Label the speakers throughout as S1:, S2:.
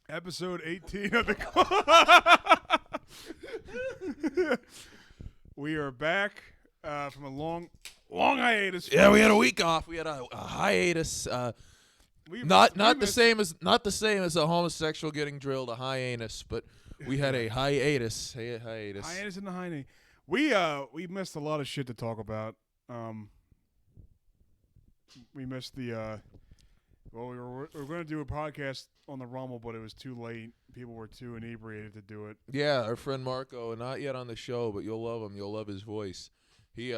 S1: Episode 18 of the. We are back from a long hiatus.
S2: Yeah, we had a week off. We had a hiatus. Not the same as a homosexual getting drilled, a hiatus, but we had a hiatus. Hiatus.
S1: Hiatus in the hiney. We missed a lot of shit to talk about. We missed the. Well, we were going to do a podcast on the Rumble, but it was too late. People were too inebriated to do it.
S2: Yeah, our friend Marco, not yet on the show, but you'll love him. You'll love his voice. He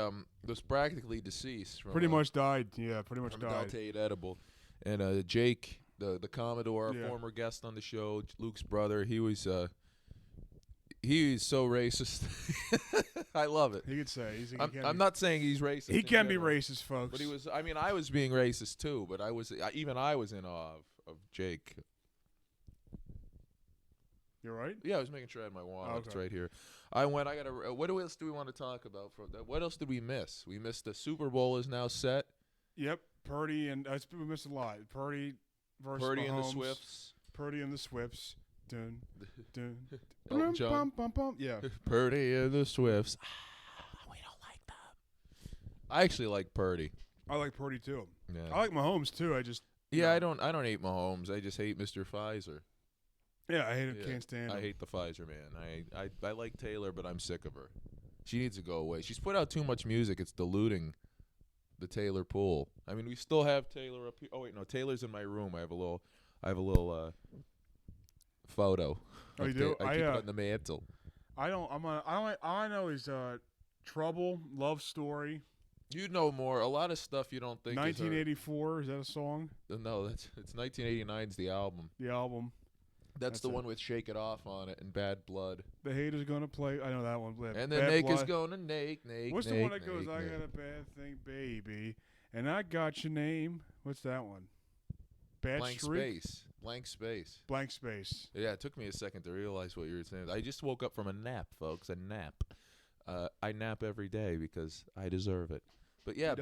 S2: was practically deceased.
S1: Pretty much died. Yeah, pretty much died.
S2: Deltate edible. And Jake, the Commodore, our former guest on the show, Luke's brother, he's so racist. I love it.
S1: He could say.
S2: I'm not saying he's racist.
S1: He can be racist, folks.
S2: But he was. I mean, I was being racist too. But I was in awe of Jake.
S1: You're right.
S2: Yeah, I was making sure I had my wallet.
S1: Okay.
S2: It's right here. What else do we want to talk about? What else did we miss? We missed the Super Bowl is now set.
S1: Yep, Purdy and we missed a lot. Purdy versus
S2: Purdy
S1: Mahomes.
S2: and the Swifts.
S1: Purdy and the Swifts. Dun, dun,
S2: Elton John.
S1: bum, bum, bum. Yeah.
S2: Purdy and the Swifts. We don't like them. I actually like Purdy.
S1: I like Purdy too.
S2: Yeah.
S1: I like Mahomes too.
S2: I don't hate Mahomes. I just hate Mr. Pfizer.
S1: Yeah, I hate him. Can't stand him.
S2: I hate the Pfizer man. I like Taylor, but I'm sick of her. She needs to go away. She's put out too much music. It's diluting the Taylor pool. I mean, we still have Taylor up here. Oh wait, no, Taylor's in my room. I have a little photo.
S1: Oh, you do?
S2: I keep it on the mantle.
S1: I don't. All I know is Trouble, Love Story.
S2: You know more. A lot of stuff you don't think.
S1: 1984 is that a song?
S2: No, it's 1989's the album.
S1: The album.
S2: That's the one with "Shake It Off" on it and "Bad Blood."
S1: The Haters Gonna Play. I know that one.
S2: And then Nake is gonna Nake.
S1: What's the one that goes? I got a bad thing, baby, and I got your name. What's that one?
S2: Blank Space. Blank Space.
S1: Blank Space.
S2: Yeah, it took me a second to realize what you were saying. I just woke up from a nap, folks. A nap. I nap every day because I deserve it. But yeah,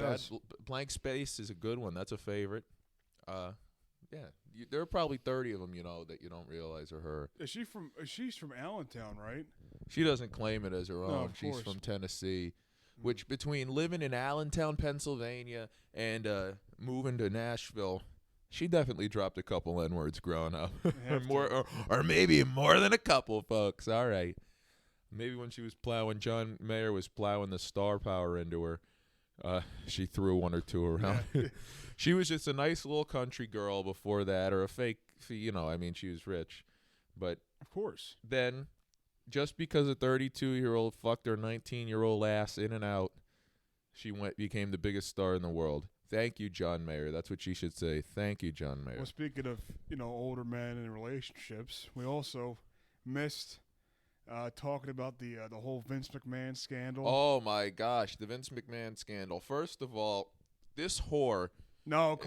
S2: Blank Space is a good one. That's a favorite. Yeah, there are probably 30 of them, that you don't realize are her.
S1: She's from Allentown, right?
S2: She doesn't claim it as her own.
S1: No, of
S2: She's
S1: course.
S2: from Tennessee, which between living in Allentown, Pennsylvania, and moving to Nashville, she definitely dropped a couple N-words growing up. or maybe more than a couple, folks. All right. Maybe when John Mayer was plowing the star power into her, she threw one or two around.
S1: Yeah.
S2: She was just a nice little country girl before that, or a fake, she was rich. But
S1: Of course.
S2: then, just because a 32-year-old fucked her 19-year-old ass in and out, she became the biggest star in the world. Thank you, John Mayer. That's what she should say. Thank you, John Mayer.
S1: Well, speaking of, older men and relationships, we also missed talking about the whole Vince McMahon scandal.
S2: Oh, my gosh, the Vince McMahon scandal. First of all, this whore...
S1: No,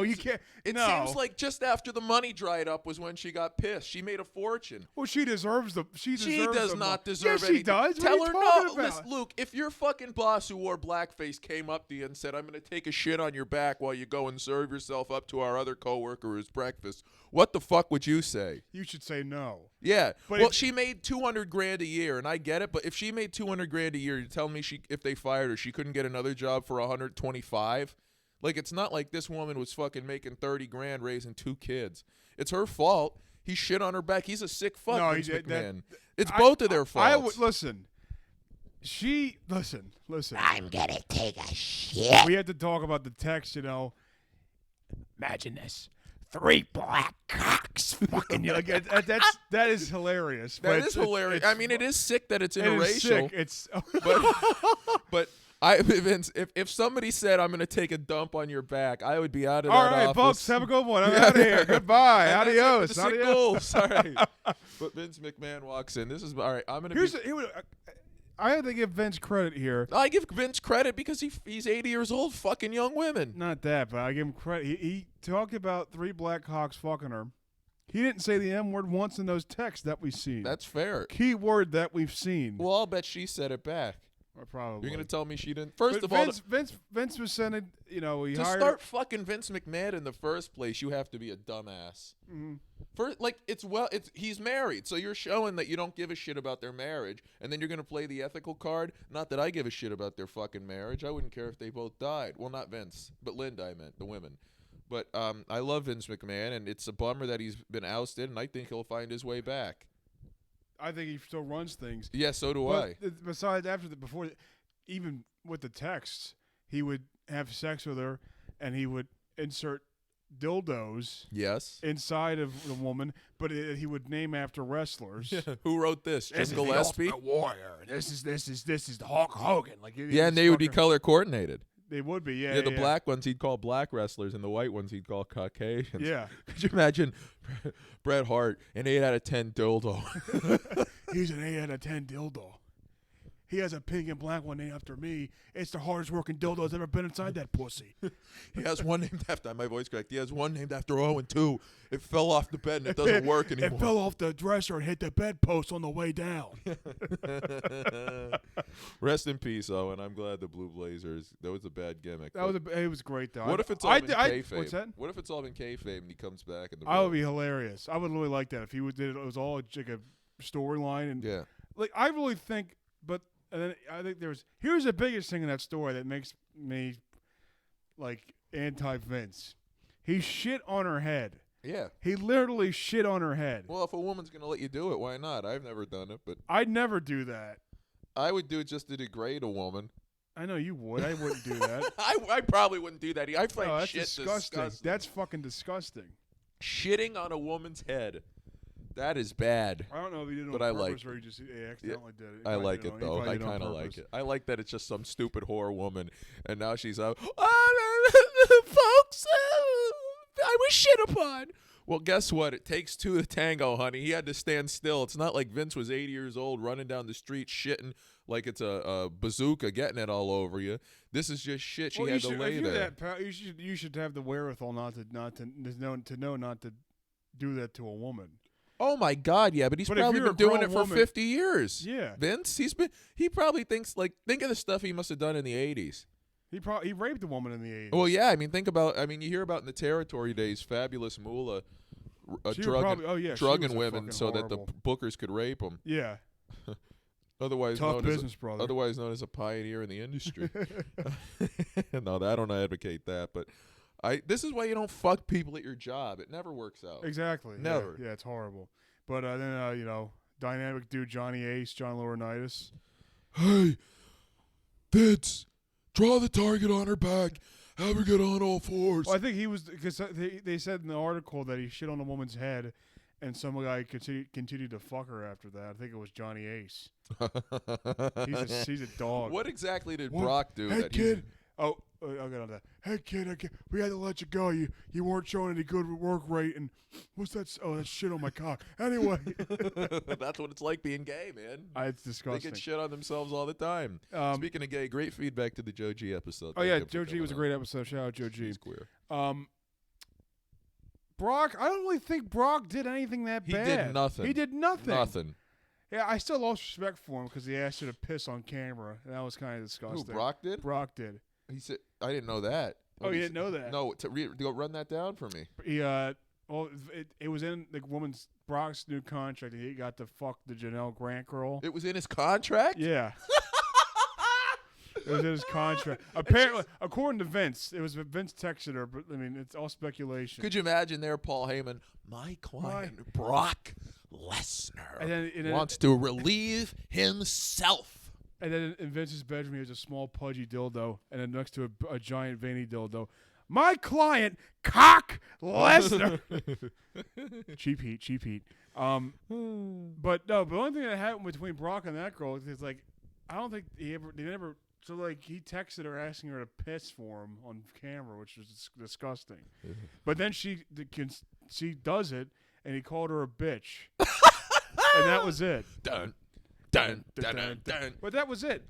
S2: you can't. It
S1: no.
S2: seems like just after the money dried up was when she got pissed. She made a fortune.
S1: Well, she deserves the. She
S2: does not deserve
S1: yes,
S2: anything.
S1: she does.
S2: Tell
S1: what
S2: her
S1: are you talking
S2: no.
S1: about?
S2: Listen, Luke, if your fucking boss who wore blackface came up to you and said, "I'm going to take a shit on your back while you go and serve yourself up to our other coworker's breakfast," what the fuck would you say?
S1: You should say no.
S2: Yeah.
S1: But
S2: she made $200,000 a year, and I get it. But if she made $200,000 a year, you tell me if they fired her, she couldn't get another job for $125,000. Like, it's not like this woman was fucking making $30,000 raising 2 kids. It's her fault. He shit on her back. He's a sick fuck, Vince McMahon. It's both of their faults.
S1: Listen. Listen.
S3: I'm gonna take a shit.
S1: We had to talk about the text, Imagine this. 3 black cocks fucking you. Like, that is hilarious.
S2: That is hilarious. I mean, it is sick that it's interracial.
S1: It is sick.
S2: But Vince, if somebody said I'm gonna take a dump on your back, I would be out of
S1: all
S2: that
S1: right,
S2: office.
S1: folks, have a good one. I'm out of here. Goodbye. Adios.
S2: That's it, Ghouls. All right. But Vince McMahon walks in. This is all right. I'm gonna.
S1: I have to give Vince credit here.
S2: I give Vince credit because he's 80 years old, fucking young women.
S1: Not that, but I give him credit. He talked about 3 black cocks fucking her. He didn't say the M word once in those texts that we've seen.
S2: That's fair.
S1: Key word that we've seen.
S2: Well, I'll bet she said it back.
S1: Or probably.
S2: You're gonna tell me she didn't.
S1: Vince was sending. To
S2: start fucking Vince McMahon in the first place, you have to be a dumbass.
S1: Mm-hmm.
S2: He's married, so you're showing that you don't give a shit about their marriage, and then you're gonna play the ethical card. Not that I give a shit about their fucking marriage. I wouldn't care if they both died. Well, not Vince, but Linda. I meant the women. But I love Vince McMahon, and it's a bummer that he's been ousted, and I think he'll find his way back.
S1: I think he still runs things.
S2: Yeah, so do I.
S1: Besides, even with the texts, he would have sex with her, and he would insert dildos.
S2: Yes.
S1: Inside of the woman, but he would name after wrestlers.
S2: Who wrote this?
S1: This
S2: Jim
S1: is
S2: Gillespie?
S1: the Ultimate Warrior. This is Hulk Hogan.
S2: And they would be color coordinated.
S1: They would be, yeah.
S2: Yeah, the black ones he'd call black wrestlers, and the white ones he'd call Caucasians.
S1: Yeah.
S2: Could you imagine Bret Hart, an 8 out of 10 dildo?
S1: He's an 8 out of 10 dildo. He has a pink and black one named after me. It's the hardest working dildo that's ever been inside that pussy.
S2: He has one named after, my voice correct, he has one named after Owen, too. It fell off the bed and it doesn't work anymore.
S1: It fell off the dresser and hit the bedpost on the way down.
S2: Rest in peace, Owen. I'm glad the Blue Blazers, that was a bad gimmick.
S1: It was great, though.
S2: What if it's all been kayfabe?
S1: What's that?
S2: What if it's all been kayfabe and he comes back?
S1: I would be hilarious. I would really like that if he did it. It was all like a storyline. And
S2: yeah.
S1: Like, I really think, and then I think here's the biggest thing in that story that makes me like anti-Vince. He shit on her head.
S2: Yeah.
S1: He literally shit on her head.
S2: Well, if a woman's going to let you do it, why not? I've never done it, but
S1: I'd never do that.
S2: I would do it just to degrade a woman.
S1: I know you would. I wouldn't do that.
S2: I probably wouldn't do that. I find
S1: that's
S2: shit
S1: disgusting. That's fucking disgusting.
S2: Shitting on a woman's head. That is bad.
S1: I don't know if he did it
S2: but
S1: on
S2: I
S1: purpose
S2: like
S1: or he just accidentally did it.
S2: I like it, though. I kind of like it. I like that it's just some stupid whore woman, and now she's out. Folks, I was shit upon. Well, guess what? It takes 2 to tango, honey. He had to stand still. It's not like Vince was 80 years old running down the street shitting like it's a bazooka getting it all over you. This is just shit. She had to lay there.
S1: You should have the wherewithal not to know not to do that to a woman.
S2: Oh my God, yeah, but he's probably been doing it for 50 years.
S1: Yeah,
S2: Vince, he probably thinks think of the stuff he must have done in the 80s.
S1: He raped a woman in the 80s.
S2: Well, yeah, I mean, you hear about in the territory days, Fabulous Moolah drugging women so that the bookers could rape them.
S1: Yeah.
S2: Otherwise
S1: tough business, brother.
S2: Otherwise known as a pioneer in the industry. No, I don't advocate that, but this is why you don't fuck people at your job. It never works out.
S1: Exactly.
S2: Never.
S1: Yeah, it's horrible. But then dynamic dude Johnny Ace, John Laurinaitis.
S2: Hey, Vince, draw the target on her back. Have her get on all fours.
S1: Well, I think he was because they said in the article that he shit on a woman's head, and some guy continued to fuck her after that. I think it was Johnny Ace. He's a dog.
S2: What exactly did Brock do?
S1: Hey, kid. I'll get on that. Hey, kid, we had to let you go. You weren't showing any good work rate. And what's that? Oh, that's shit on my cock. Anyway.
S2: That's what it's like being gay, man.
S1: It's disgusting.
S2: They get shit on themselves all the time. Speaking of gay, great feedback to the Joe G episode.
S1: Oh, yeah, Joe G was a great episode. Shout out Joe G.
S2: He's queer.
S1: Brock, I don't really think Brock did anything that bad.
S2: He did nothing. Nothing.
S1: Yeah, I still lost respect for him because he asked you to piss on camera. And that was kind of disgusting.
S2: Who, Brock did?
S1: Brock did.
S2: He said, I didn't know that.
S1: Oh, you didn't know that?
S2: No, go run that down for me.
S1: He, it was in the woman's Brock's new contract. He got to fuck the Janelle Grant girl.
S2: It was in his contract?
S1: Yeah. It was in his contract. Apparently, according to Vince, it was Vince texted her, but I mean, it's all speculation.
S2: Could you imagine there, Paul Heyman, my client, Brock Lesnar, wants to relieve himself.
S1: And then in Vince's bedroom, he has a small pudgy dildo, and then next to a giant veiny dildo. My client, Cock Lesnar. Cheap heat. But no, the only thing that happened between Brock and that girl is like, I don't think they never. So like he texted her asking her to piss for him on camera, which was disgusting. But then she does it, and he called her a bitch, and that was it.
S2: Dun.
S1: But that was it.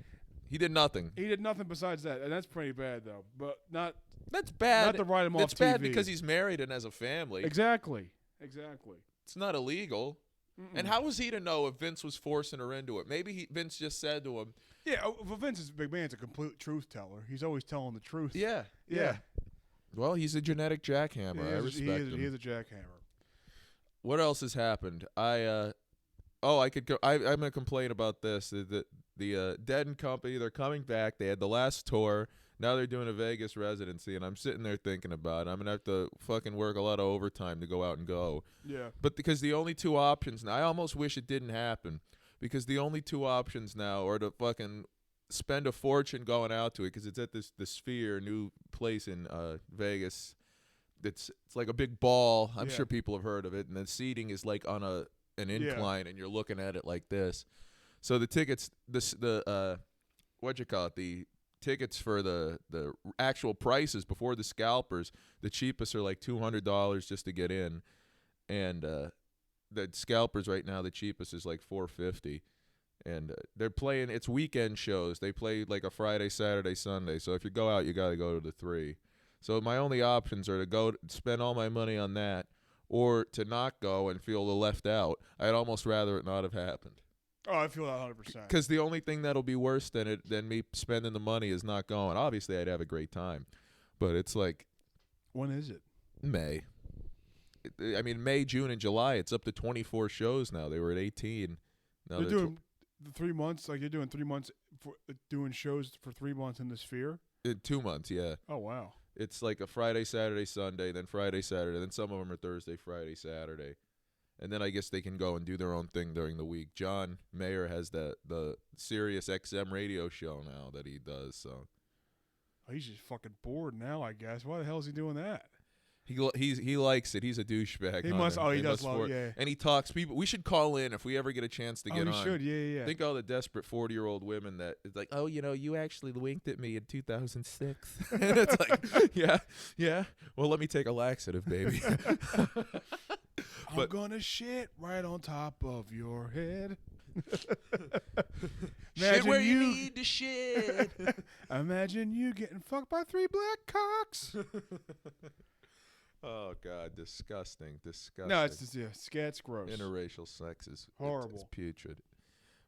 S2: He did nothing.
S1: He did nothing besides that, and that's pretty bad though. But not.
S2: That's bad.
S1: Not to write him off
S2: That's
S1: TV.
S2: bad because he's married and has a family.
S1: Exactly.
S2: It's not illegal. Mm-mm. And how was he to know if Vince was forcing her into it? Maybe Vince just said to him.
S1: Yeah, well, Vince McMahon's a complete truth teller. He's always telling the truth.
S2: Yeah. Well, he's a genetic jackhammer. I respect him.
S1: He is a jackhammer.
S2: What else has happened? I'm gonna complain about this. The Dead and Company, they're coming back. They had the last tour. Now they're doing a Vegas residency, and I'm sitting there thinking about it. I'm gonna have to fucking work a lot of overtime to go out and go.
S1: Yeah.
S2: But because the only two options, and I almost wish it didn't happen, because the only two options now are to fucking spend a fortune going out to it, because it's at the Sphere, new place in Vegas. It's like a big ball. I'm sure people have heard of it, and the seating is like on an incline, and you're looking at it like this. So the tickets, the tickets for the actual prices before the scalpers, the cheapest are like $200 just to get in, and the scalpers right now, the cheapest is like $450, and they're playing. It's weekend shows. They play like a Friday, Saturday, Sunday. So if you go out, you got to go to the 3. So my only options are to go spend all my money on that, or to not go and feel left out. I'd almost rather it not have happened.
S1: Oh, I feel that 100%.
S2: Because the only thing that'll be worse than me spending the money is not going. Obviously, I'd have a great time, but it's like,
S1: when is it?
S2: May. I mean, May, June, and July. It's up to 24 shows now. They were at 18. Now
S1: you're doing 3 months. Like you're doing 3 months for doing shows for 3 months in the Sphere.
S2: 2 months, yeah.
S1: Oh wow.
S2: It's like a Friday, Saturday, Sunday, then Friday, Saturday, then some of them are Thursday, Friday, Saturday. And then I guess they can go and do their own thing during the week. John Mayer has the Sirius XM radio show now that he does. So
S1: he's just fucking bored now, I guess. Why the hell is he doing that?
S2: He likes it. He's a douchebag.
S1: He must. Oh, he does love it. Yeah.
S2: And he talks people. We should call in if we ever get a chance to get on.
S1: We should. Yeah.
S2: Think all the desperate 40-year-old women that it's like, oh, you actually winked at me in 2006. And it's like, yeah. Well, let me take a laxative, baby.
S1: I'm gonna shit right on top of your head.
S2: Shit where you need to shit.
S1: Imagine you getting fucked by 3 black cocks.
S2: Oh God, disgusting.
S1: No, it's just scat's gross.
S2: Interracial sex is
S1: horrible.
S2: It's putrid.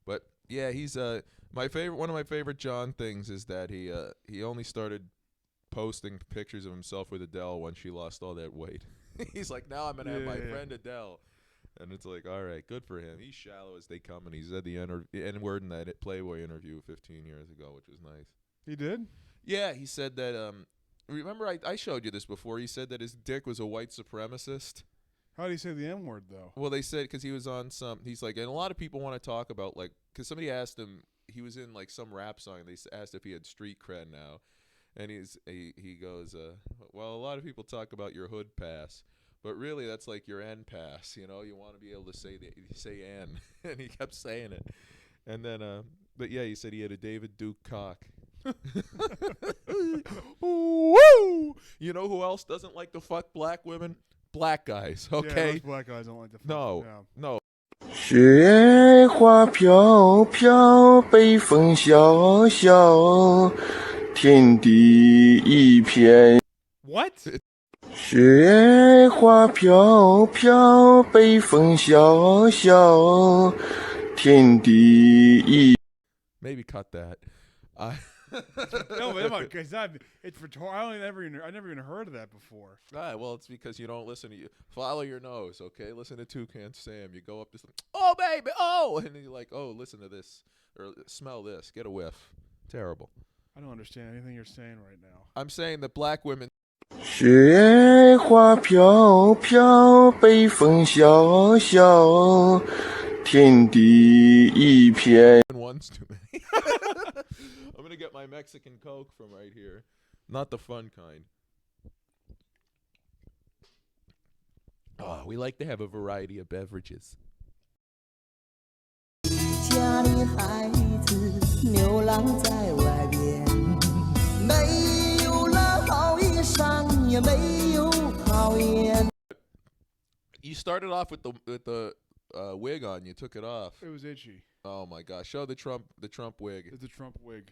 S2: But yeah, he's my favorite. One of my favorite John things is that he only started posting pictures of himself with Adele when she lost all that weight. He's like, now I'm gonna have my friend Adele, and it's like, all right, good for him. He's shallow as they come, and he said the N-word in that Playboy interview 15 years ago, which was nice.
S1: He did?
S2: Yeah, he said that. Remember, I showed you this before. He said that his dick was a white supremacist.
S1: How do you say the N-word, though?
S2: Well, they said because he was on some. He's like, and a lot of people want to talk about like, because somebody asked him. He was in like some rap song. They asked if he had street cred now. And he goes, well, a lot of people talk about your hood pass, but really that's like your N pass. You know, you want to be able to say N, and he kept saying it. And then, but yeah, he said he had a David Duke cock. Woo! You know who else doesn't like to fuck black women? Black guys. Okay.
S1: Yeah, those black guys don't like to fuck.
S2: No.
S3: 雪花飘飘，北风萧萧，天地一片。
S1: What?
S3: 雪花飘飘，北风萧萧，天地一。
S2: Maybe cut that.
S1: No, but it's rhetorical. I never even heard of that before.
S2: Well, it's because you don't listen to you. Follow your nose, okay? Listen to Toucan Sam. You go up to, oh baby, oh, and then you're like, oh, listen to this or smell this. Get a whiff. Terrible.
S1: I don't understand anything you're saying right now.
S2: I'm saying that black women.
S3: 雪花飘飘，北风萧萧，天地一片。
S2: One's too many. I'm gonna get my Mexican Coke from right here, not the fun kind. Oh, we like to have a variety of beverages.
S4: 家的孩子流浪在外边，没有了好衣裳，也没有考研。
S2: You started off with the wig on. You took it off.
S1: It was itchy.
S2: Oh my gosh! Show the Trump wig.
S1: It's a Trump wig.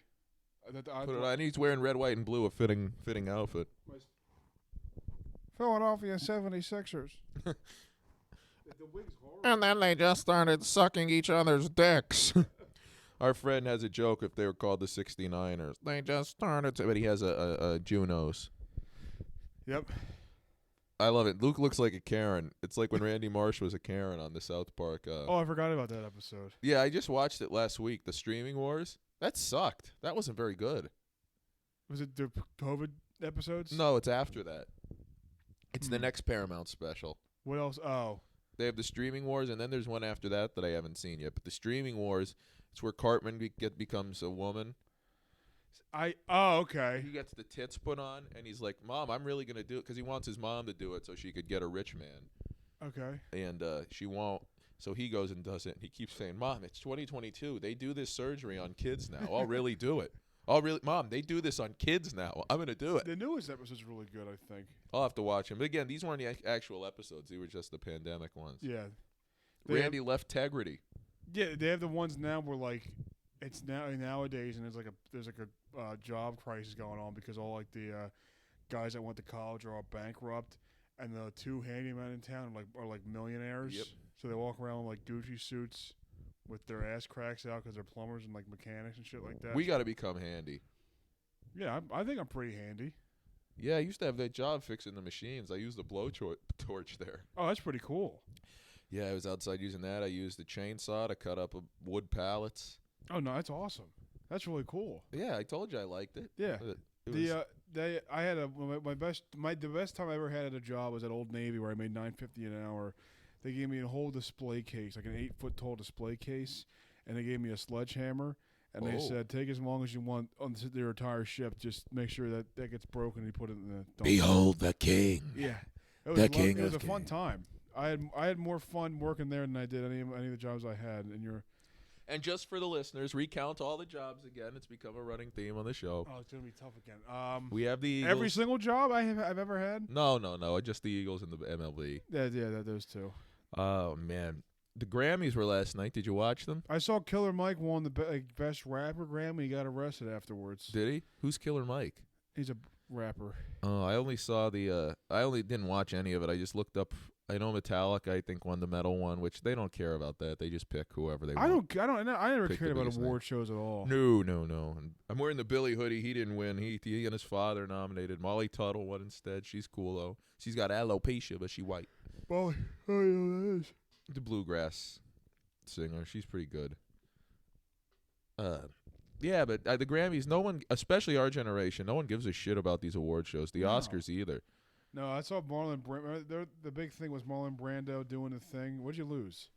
S2: Put it on. He's wearing red, white, and blue. A fitting outfit.
S1: Philadelphia 76ers. The wig's horrible.
S2: And then they just started sucking each other's dicks. Our friend has a joke if they were called the 69ers. They just started to, but he has a Junos.
S1: Yep.
S2: I love it. Luke looks like a Karen. It's like when Randy Marsh was a Karen on the South Park.
S1: Oh, I forgot about that episode.
S2: Yeah, I just watched it last week, the Streaming Wars. That sucked. That wasn't very good.
S1: Was it the COVID episodes?
S2: No, it's after that. It's the next Paramount special.
S1: What else? Oh.
S2: They have the Streaming Wars, and then there's one after that I haven't seen yet. But the Streaming Wars, it's where Cartman becomes a woman.
S1: Oh, okay.
S2: He gets the tits put on, and he's like, Mom, I'm really going to do it, because he wants his mom to do it so she could get a rich man.
S1: Okay.
S2: And she won't. So he goes and does it. And he keeps saying, Mom, it's 2022. They do this surgery on kids now. I'll really do it. Mom, they do this on kids now. I'm going to do it.
S1: The newest episode's really good, I think.
S2: I'll have to watch them. But again, these weren't the actual episodes. They were just the pandemic ones.
S1: Yeah.
S2: Randy left Tegrity.
S1: Yeah, they have the ones now where, like, it's nowadays, and there's a job crisis going on because all, like, the guys that went to college are all bankrupt, and the two handymen in town are like millionaires.
S2: Yep.
S1: So they walk around with, like, Gucci suits with their ass cracks out because they're plumbers and, like, mechanics and shit like that.
S2: We got to become handy.
S1: Yeah, I think I'm pretty handy.
S2: Yeah, I used to have that job fixing the machines. I used a blowtorch there.
S1: Oh, that's pretty cool.
S2: Yeah, I was outside using that. I used a chainsaw to cut up wood pallets.
S1: Oh no, that's awesome. That's really cool.
S2: Yeah, I told you I liked it.
S1: Yeah.
S2: It
S1: I had the best time I ever had at a job was at Old Navy where I made $9.50 an hour. They gave me a whole display case, like an 8-foot tall display case, and they gave me a sledgehammer. And they said, take as long as you want on your entire ship. Just make sure that gets broken and you put it in the dump.
S2: Behold the king.
S1: Yeah. It was a fun time. I had more fun working there than I did any of the jobs I had.
S2: And just for the listeners, recount all the jobs again. It's become a running theme on the show.
S1: Oh, it's going to be tough again.
S2: We have the Eagles.
S1: Every single job I've ever had?
S2: No. Just the Eagles and the MLB.
S1: Yeah, those two.
S2: Oh, man. The Grammys were last night. Did you watch them?
S1: I saw Killer Mike won the best rapper Grammy. He got arrested afterwards.
S2: Did he? Who's Killer Mike?
S1: He's a rapper.
S2: Oh, I only saw I only didn't watch any of it. I just looked up. I know Metallica, I think, won the metal one, which they don't care about that. They just pick whoever they want.
S1: I never cared about award shows at all.
S2: No. And I'm wearing the Billy hoodie. He didn't win. He and his father nominated. Molly Tuttle won instead. She's cool, though. She's got alopecia, but she white.
S1: Molly, I know that is.
S2: The bluegrass singer. She's pretty good. Yeah, but the Grammys, no one, especially our generation, no one gives a shit about these award shows. The Oscars either.
S1: No, I saw Marlon Brando. The big thing was Marlon Brando doing the thing. What'd you lose?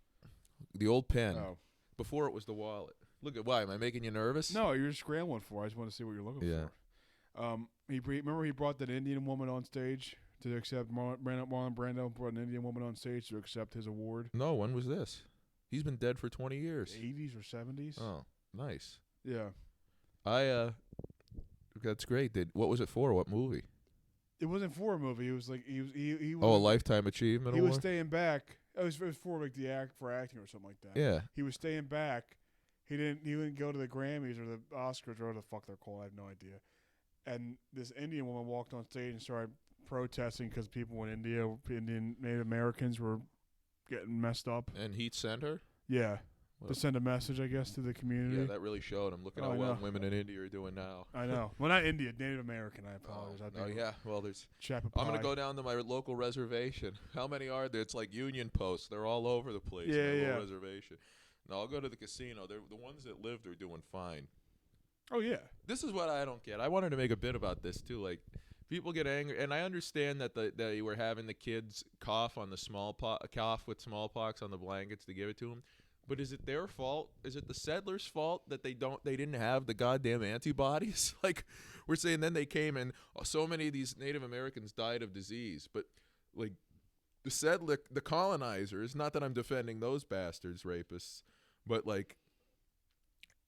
S2: The old pen.
S1: Oh.
S2: Before it was the wallet. Look at why. Am I making you nervous?
S1: No, you're scrambling for it. I just want to see what you're looking for. Remember he brought that Indian woman on stage to accept Marlon Brando brought an Indian woman on stage to accept his award.
S2: No, when was this? He's been dead for 20 years.
S1: 80s or 70s.
S2: Oh, nice.
S1: Yeah.
S2: That's great. What was it for? What movie?
S1: It wasn't for a movie. It was like he was.
S2: Oh, a Lifetime Achievement
S1: He
S2: Award?
S1: was staying back. It was for like for acting or something like that.
S2: Yeah.
S1: He was staying back. He didn't go to the Grammys or the Oscars or whatever the fuck they're called. I have no idea. And this Indian woman walked on stage and started protesting because people in India, Indian Native Americans, were getting messed up.
S2: And he sent her?
S1: Yeah. To send a message, I guess, to the community.
S2: Yeah, that really showed him. Look at how well women in India are doing now.
S1: I know. Well, not India, Native American. I apologize.
S2: Yeah. Well, there's.
S1: Chapapai.
S2: I'm gonna go down to my local reservation. How many are there? It's like union posts. They're all over the place.
S1: Yeah.
S2: Little reservation. No, I'll go to the casino. They're the ones that lived are doing fine.
S1: Oh yeah.
S2: This is what I don't get. I wanted to make a bit about this too. Like, people get angry, and I understand that they were having the kids cough with smallpox on the blankets to give it to them. But is it their fault? Is it the settlers' fault that they didn't have the goddamn antibodies? Like, we're saying then they came and so many of these Native Americans died of disease. But like, the colonizers, not that I'm defending those bastards, rapists, but like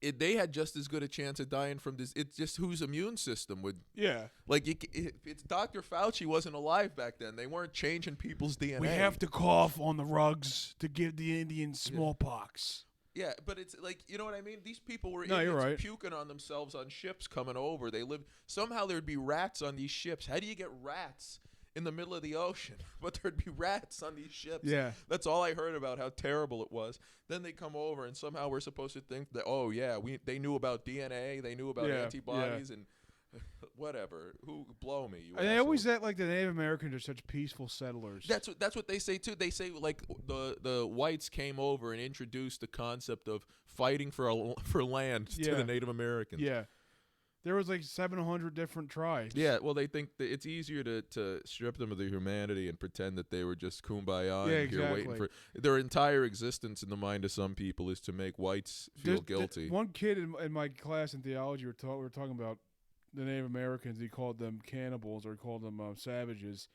S2: they had just as good a chance of dying from this. It's just whose immune system would.
S1: Yeah.
S2: Like it's Dr. Fauci wasn't alive back then. They weren't changing people's DNA.
S1: We have to cough on the rugs to give the Indians smallpox.
S2: Yeah, but it's like, you know what I mean? These people were
S1: you're right.
S2: puking on themselves on ships coming over. They lived somehow there'd be rats on these ships. How do you get rats in the middle of the ocean? But there'd be rats on these ships.
S1: Yeah.
S2: That's all I heard about how terrible it was. Then they come over and somehow we're supposed to think that, oh yeah, they knew about DNA, they knew about antibodies and whatever. Who blow me? You
S1: and they always act like the Native Americans are such peaceful settlers.
S2: That's what they say too. They say like the whites came over and introduced the concept of fighting for land to the Native Americans.
S1: Yeah, there was like 700 different tribes.
S2: Yeah, well, they think that it's easier to strip them of their humanity and pretend that they were just kumbaya.
S1: Yeah,
S2: and here waiting for their entire existence in the mind of some people is to make whites feel guilty.
S1: One kid in my class in theology, we were talking about the Native Americans. He called them cannibals, or he called them savages,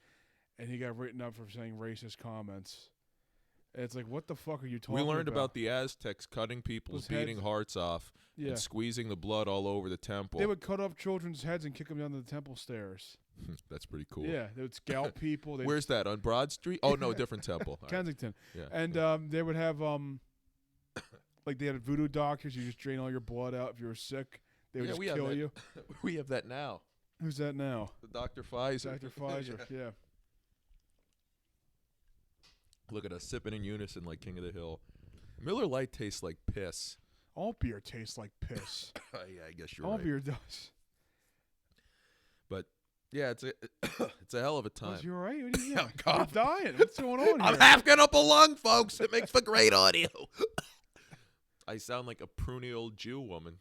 S1: and he got written up for saying racist comments. And it's like, what the fuck are you talking about?
S2: We learned about the Aztecs cutting people's beating hearts off and squeezing the blood all over the temple.
S1: They would cut off children's heads and kick them down the temple stairs.
S2: That's pretty cool.
S1: Yeah, they would scalp people.
S2: Where's that? On Broad Street? Oh, no, different temple.
S1: Kensington.
S2: Yeah.
S1: And they would have, like they had voodoo doctors. You just drain all your blood out if you were sick. They would just kill you.
S2: We have that now.
S1: Who's that now?
S2: The Dr. Pfizer.
S1: Dr. Pfizer, yeah.
S2: Look at us sipping in unison like King of the Hill. Miller Lite tastes like piss.
S1: All beer tastes like piss.
S2: Yeah, I guess you're
S1: all
S2: right.
S1: All beer does.
S2: But yeah, it's a hell of a time.
S1: You all right? What are you doing? You're dying. What's going on here?
S2: I'm half up a lung, folks. It makes for great audio. I sound like a pruny old Jew woman.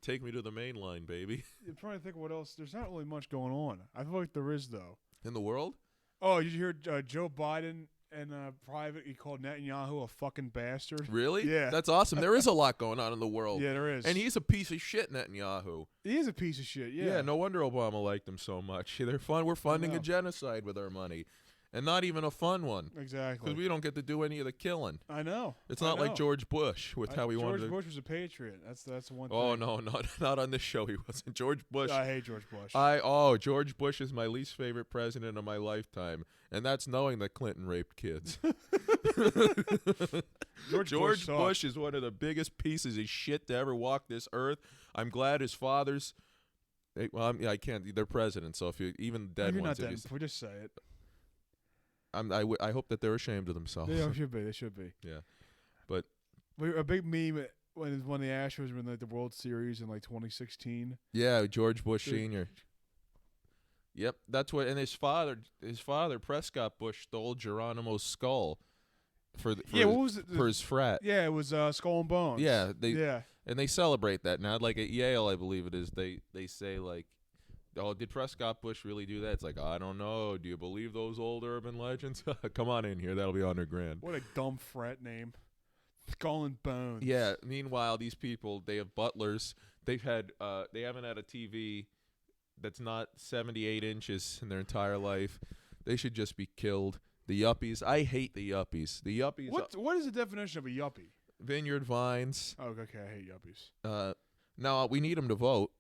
S2: Take me to the main line, baby.
S1: I'm trying to think of what else. There's not really much going on. I feel like there is, though.
S2: In the world?
S1: Oh, did you hear Joe Biden and private? He called Netanyahu a fucking bastard.
S2: Really?
S1: Yeah.
S2: That's awesome. There is a lot going on in the world.
S1: Yeah, there is.
S2: And he's a piece of shit, Netanyahu.
S1: He is a piece of shit, yeah.
S2: Yeah, no wonder Obama liked him so much. They're fun. We're funding a genocide with our money. And not even a fun one.
S1: Exactly.
S2: Because we don't get to do any of the killing.
S1: I know.
S2: It's not like George Bush with how he wanted to.
S1: George Bush was a patriot. That's the one thing.
S2: Oh, no, not on this show he wasn't. George Bush.
S1: I hate George Bush.
S2: George Bush is my least favorite president of my lifetime. And that's knowing that Clinton raped kids. George Bush is one of the biggest pieces of shit to ever walk this earth. I'm glad his father's. I can't. They're presidents, so if you even dead
S1: you're
S2: ones.
S1: Not dead. We'll just say it.
S2: I hope that they're ashamed of themselves.
S1: They should be. They should be.
S2: Yeah, but
S1: a big meme when the Astros were in the World Series in like 2016.
S2: Yeah, George Bush Sr. Yep, that's what. And his father, Prescott Bush, stole Geronimo's skull for his frat.
S1: Yeah, it was Skull and Bones.
S2: Yeah, and they celebrate that now. Like at Yale, I believe it is. They say like. Oh, did Prescott Bush really do that? It's like, I don't know. Do you believe those old urban legends? Come on in here. That'll be $100,000.
S1: What a dumb frat name. Skull and Bones.
S2: Yeah. Meanwhile, these people, they have butlers. They haven't had a TV that's not 78 inches in their entire life. They should just be killed. The yuppies. I hate the yuppies. The yuppies.
S1: What is the definition of a yuppie?
S2: Vineyard vines.
S1: Oh, okay. I hate yuppies.
S2: No, we need them to vote.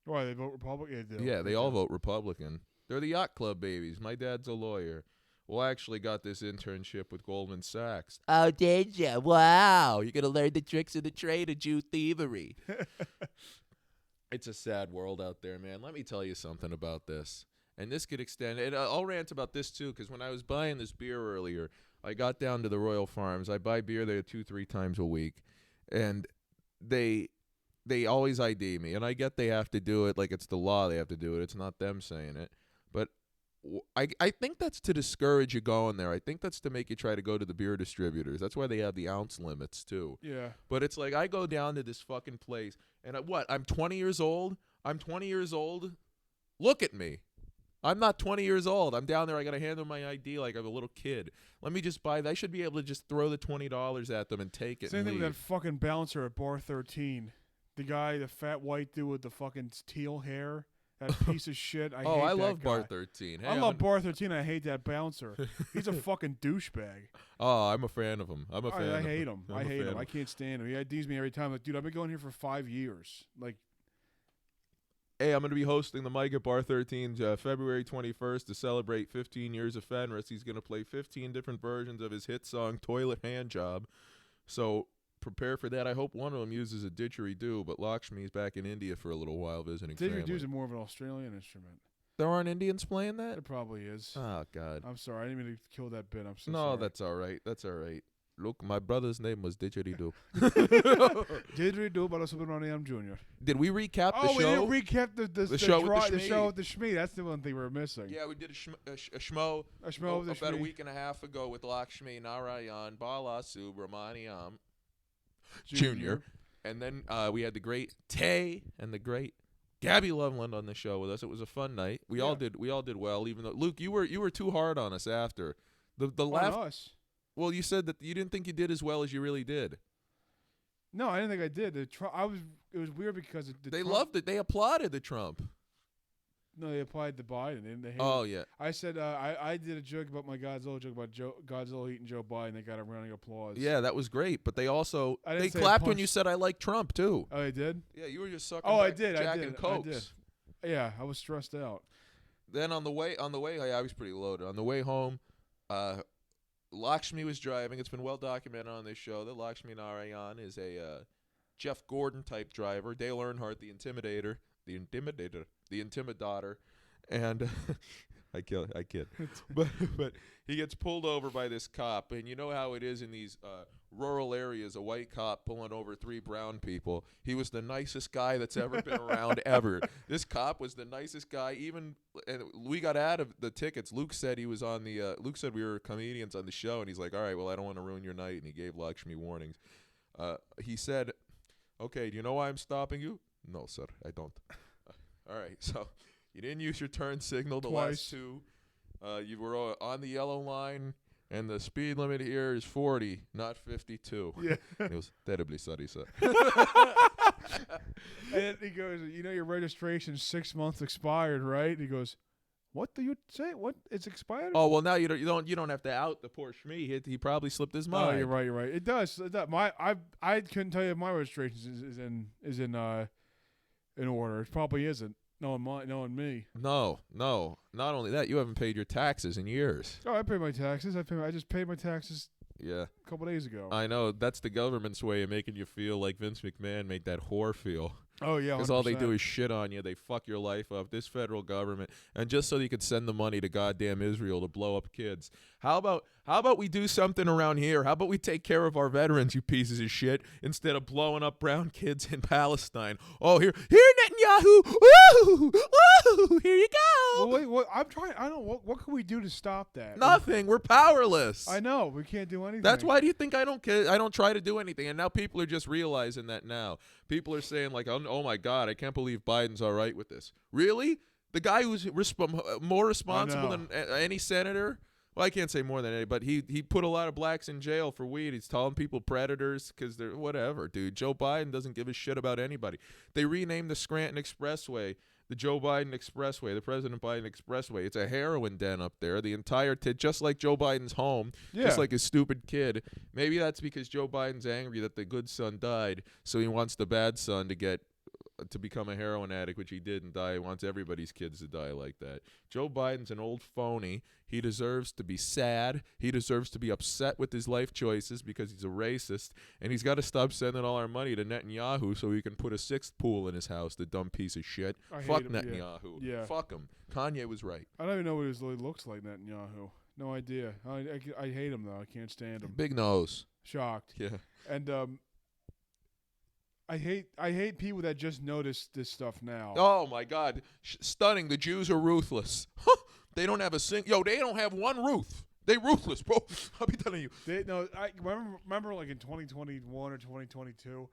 S1: Why, they vote Republican?
S2: Yeah, they all vote Republican. They're the yacht club babies. My dad's a lawyer. Well, I actually got this internship with Goldman Sachs. Oh, did you? Wow. You're going to learn the tricks of the trade of Jew thievery. It's a sad world out there, man. Let me tell you something about this. And this could extend. And I'll rant about this, too, because when I was buying this beer earlier, I got down to the Royal Farms. I buy beer there 2-3 times a week. And they always ID me, and I get they have to do it like it's the law. They have to do it. It's not them saying it. But I think that's to discourage you going there. I think that's to make you try to go to the beer distributors. That's why they have the ounce limits, too.
S1: Yeah.
S2: But it's like I go down to this fucking place, and I'm 20 years old? I'm 20 years old? Look at me. I'm not 20 years old. I'm down there. I got to hand them my ID like I'm a little kid. Let me just buy that. I should be able to just throw the $20 at them and take it.
S1: Same thing
S2: with
S1: that fucking bouncer at Bar 13. The guy, the fat white dude with the fucking teal hair That piece of shit. I hate
S2: I
S1: that
S2: love
S1: guy.
S2: Bar 13. Hey,
S1: I love Bar 13. I hate that bouncer. He's a fucking douchebag.
S2: Oh, I'm a fan of him. I'm a fan.
S1: I hate him.
S2: I'm
S1: I
S2: a
S1: hate
S2: fan
S1: him.
S2: of
S1: I can't stand him. He IDs me every time. Like, dude, I've been going here for 5 years. Like,
S2: Hey, I'm going to be hosting the mic at Bar 13 February 21st to celebrate 15 years of Fenris. He's going to play 15 different versions of his hit song, Toilet Hand Job. So prepare for that. I hope one of them uses a didgeridoo, but Lakshmi's back in India for a little while visiting family.
S1: didgeridoos are more of an Australian instrument.
S2: There aren't Indians playing that?
S1: It probably is.
S2: Oh, God.
S1: I'm sorry. I didn't mean to kill that bit. I'm so
S2: No,
S1: sorry.
S2: that's all right. That's all right. Look, my brother's name was Didgeridoo.
S1: Didgeridoo Balasubramaniam Jr.
S2: Did we recap the
S1: Oh, we
S2: show?
S1: didn't recap the
S2: show with the
S1: the show
S2: Shmee.
S1: with the Shmee. That's the one thing we were missing.
S2: Yeah, we did a schmo
S1: A schmo with the
S2: about a
S1: Shmee.
S2: week and a half ago with Lakshmi Narayan Balasubramaniam
S1: Junior.
S2: Jr. And then we had the great Tay and the great Gabby Loveland on the show with us. It was a fun night. We all did well, even though Luke, you were too hard on us after. The laugh.
S1: On us.
S2: Well, you said that you didn't think you did as well as you really did.
S1: No, I didn't think I did. It was weird because
S2: They loved it. They applauded the Trump.
S1: No, they applied to Biden. They hated
S2: Oh yeah.
S1: I said I did a joke about my Godzilla joke about Godzilla eating Joe Biden. They got a round of applause.
S2: Yeah, that was great. But they also
S1: I didn't say
S2: clapped when
S1: punch-
S2: you said I like Trump too.
S1: Oh, they did.
S2: Yeah, you were just sucking.
S1: Oh, I
S2: back
S1: did.
S2: Jack
S1: I did.
S2: and
S1: I
S2: Cokes.
S1: did. Yeah, I was stressed out.
S2: Then on the way, yeah, I was pretty loaded. On the way home, Lakshmi was driving. It's been well documented on this show that Lakshmi Narayan is a Jeff Gordon type driver. Dale Earnhardt, the Intimidator, the Intimidator, and I kid. but he gets pulled over by this cop, and you know how it is in these rural areas. A white cop pulling over 3 brown people. He was the nicest guy that's ever been around ever. This cop was the nicest guy. Even and we got out of the tickets. Luke said he was on the. Luke said we were comedians on the show, and he's like, "All right, well, I don't want to ruin your night," and he gave Lakshmi warnings. He said, "Okay, do you know why I'm stopping you?" "No, sir, I don't." All right, so you didn't use your turn signal the
S1: Twice.
S2: last 2. You were on the yellow line, and the speed limit here is 40, not 52.
S1: Yeah.
S2: He goes, "Terribly sorry, sir."
S1: And he goes, "You know your registration's 6 months expired, right?" And he goes, "What do you say? What? It's expired?"
S2: Oh well, now you don't have to out the poor Shmee. He probably slipped his mind.
S1: Oh, you're right. You're right. It does. I couldn't tell you if my registration is in order. It probably isn't. Knowing me.
S2: No. Not only that, you haven't paid your taxes in years.
S1: Oh, I pay my taxes. I just paid my taxes
S2: Yeah.
S1: a couple days ago.
S2: I know. That's the government's way of making you feel like Vince McMahon made that whore feel.
S1: Oh yeah,
S2: Because all they
S1: 100%.
S2: do is shit on you. They fuck your life up. This federal government, and just so you could send the money to goddamn Israel to blow up kids. How about we do something around here? How about we take care of our veterans, you pieces of shit, instead of blowing up brown kids in Palestine? Oh, here Netanyahu. Ooh, here you go.
S1: Well, wait, what? I'm trying. I don't know. What can we do to stop that?
S2: Nothing. We're powerless.
S1: I know we can't do anything.
S2: That's why do you think I don't try to do anything? And now people are just realizing that now. People are saying like, oh my God, I can't believe Biden's all right with this. Really? The guy who's more responsible than any senator? Well, I can't say more than any, but he put a lot of blacks in jail for weed. He's calling people predators because they're whatever, dude. Joe Biden doesn't give a shit about anybody. They renamed the Scranton Expressway the Joe Biden Expressway, the President Biden Expressway. It's a heroin den up there. The entire just like Joe Biden's home, just like his stupid kid. Maybe that's because Joe Biden's angry that the good son died, so he wants the bad son to become a heroin addict, which he did and die. He wants everybody's kids to die like that. Joe Biden's an old phony. He deserves to be sad. He deserves to be upset with his life choices because he's a racist. And he's got to stop sending all our money to Netanyahu so he can put a sixth pool in his house, the dumb piece of shit. Fuck Netanyahu.
S1: Yeah.
S2: Fuck him. Kanye was right.
S1: I don't even know what he looks like, Netanyahu. No idea. I hate him, though. I can't stand him.
S2: Big nose.
S1: Shocked.
S2: Yeah.
S1: And I hate people that just notice this stuff now.
S2: Oh my God, stunning! The Jews are ruthless. They don't have they don't have one roof. They ruthless, bro. I'll be telling you.
S1: I remember like in 2021 or 2022,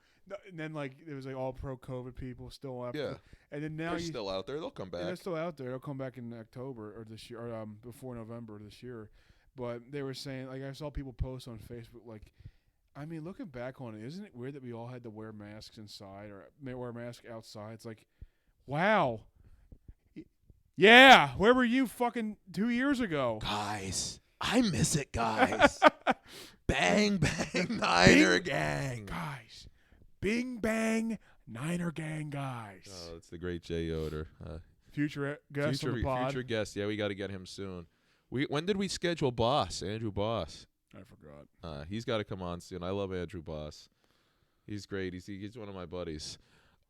S1: and then like it was like all pro COVID people still out.
S2: Yeah.
S1: And then now
S2: They're still out there. They'll come back.
S1: They're still out there. They'll come back in October or this year, or before November this year. But they were saying, like, I saw people post on Facebook, like, I mean, looking back on it, isn't it weird that we all had to wear masks inside or wear a mask outside? It's like, wow, Yeah, where were you fucking 2 years ago?
S2: Guys, I miss it, guys. Bang, bang, Niner gang.
S1: Guys, Bing Bang Niner Gang guys.
S2: Oh, that's the great Jay Yoder.
S1: Future guest on the pod.
S2: Future guest. Yeah, we got to get him soon. When did we schedule Boss, Andrew Boss?
S1: I forgot.
S2: He's got to come on soon. I love Andrew Boss. He's great. He's one of my buddies.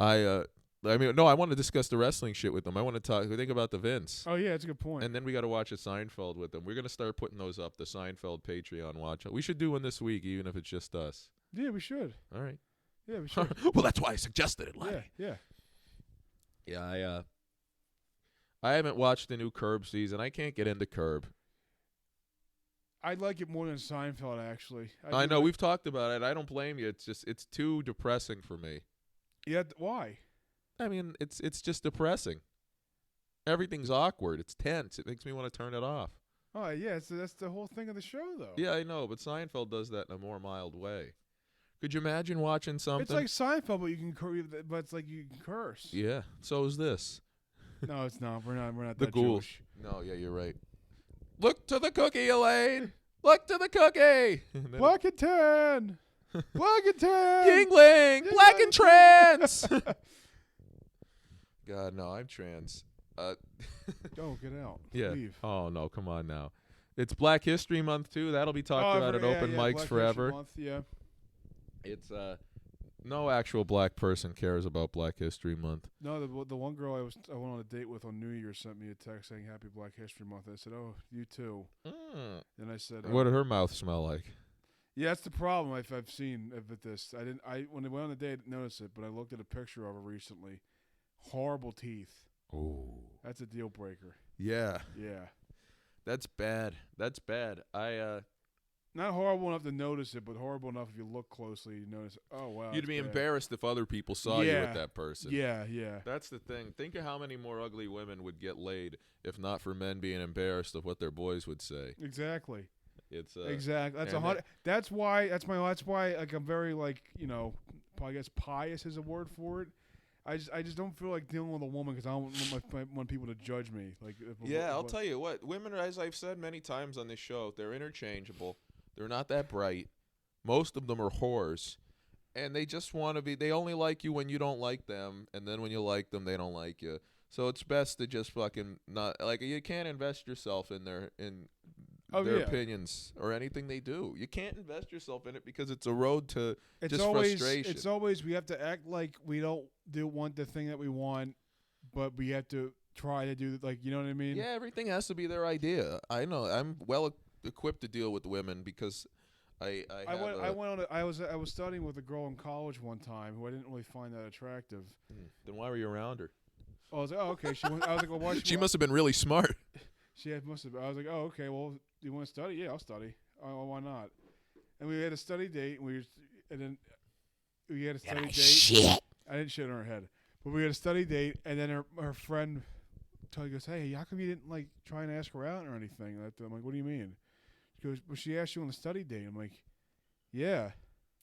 S2: I want to discuss the wrestling shit with him. I want to think about the Vince.
S1: Oh yeah, that's a good point.
S2: And then we got to watch a Seinfeld with him. We're gonna start putting those up. The Seinfeld Patreon watch. We should do one this week, even if it's just us.
S1: Yeah, we should.
S2: All right.
S1: Yeah, we should.
S2: Well, that's why I suggested it, Lenny.
S1: Yeah.
S2: I haven't watched the new Curb season. I can't get into Curb.
S1: I like it more than Seinfeld, actually.
S2: I know we've talked about it. I don't blame you. It's too depressing for me.
S1: Yeah, why?
S2: I mean, it's just depressing. Everything's awkward. It's tense. It makes me want to turn it off.
S1: Oh yeah, that's the whole thing of the show, though.
S2: Yeah, I know, but Seinfeld does that in a more mild way. Could you imagine watching something?
S1: It's like Seinfeld, but it's like you can curse.
S2: Yeah. So is this.
S1: No, it's not. We're not
S2: The
S1: that
S2: Ghouls.
S1: Jewish.
S2: No, yeah, you're right. Look to the cookie, Elaine. Look to the cookie.
S1: Black and tan. Black and tan.
S2: Yingling. Black and trans. God, no, I'm trans.
S1: Don't get out.
S2: Yeah.
S1: Leave.
S2: Oh, no, come on now. It's Black History Month, too. That'll be talked about at open mics
S1: Black
S2: forever.
S1: History Month, yeah.
S2: It's no actual black person cares about Black History Month.
S1: No, the one girl I went on a date with on New Year's sent me a text saying Happy Black History Month. I said, "Oh, you too." Then I said,
S2: What did her mouth smell like?
S1: Yeah, that's the problem I've seen with this. When I went on the date, I didn't notice it, but I looked at a picture of her recently. Horrible teeth.
S2: Oh.
S1: That's a deal breaker.
S2: Yeah.
S1: Yeah.
S2: That's bad.
S1: Not horrible enough to notice it, but horrible enough if you look closely, you notice, oh, wow.
S2: You'd be
S1: bad.
S2: embarrassed if other people saw you with that person.
S1: Yeah.
S2: That's the thing. Think of how many more ugly women would get laid if not for men being embarrassed of what their boys would say.
S1: Exactly.
S2: It's
S1: exactly. That's why like I'm very like, I guess pious is a word for it. I just don't feel like dealing with a woman because I don't want people to judge me. Like,
S2: I'll tell you what. Women, as I've said many times on this show, they're interchangeable. They're not that bright. Most of them are whores, and they just want to be. They only like you when you don't like them, and then when you like them, they don't like you. So it's best to just fucking not like. You can't invest yourself in their opinions or anything they do. You can't invest yourself in it because it's a road to frustration.
S1: It's always we have to act like we don't want the thing that we want, but we have to try to do you know what I mean?
S2: Yeah, everything has to be their idea. I know. I'm well equipped to deal with women because I was studying with a girl in college one time who I didn't really find that attractive. Then why were you around her?
S1: I was like, oh, okay. I was like, well, why
S2: she must have been really smart.
S1: She must have. I was like, oh, okay. Well, do you want to study? Yeah, I'll study. Oh, why not? And we had a study date. And we had a study date.
S3: Shit.
S1: I didn't shit on her head, but we had a study date, and then her friend goes, "Hey, how come you didn't try and ask her out or anything?" I'm like, "What do you mean?" She goes, "Well, she asked you on the study date." I'm like, "Yeah."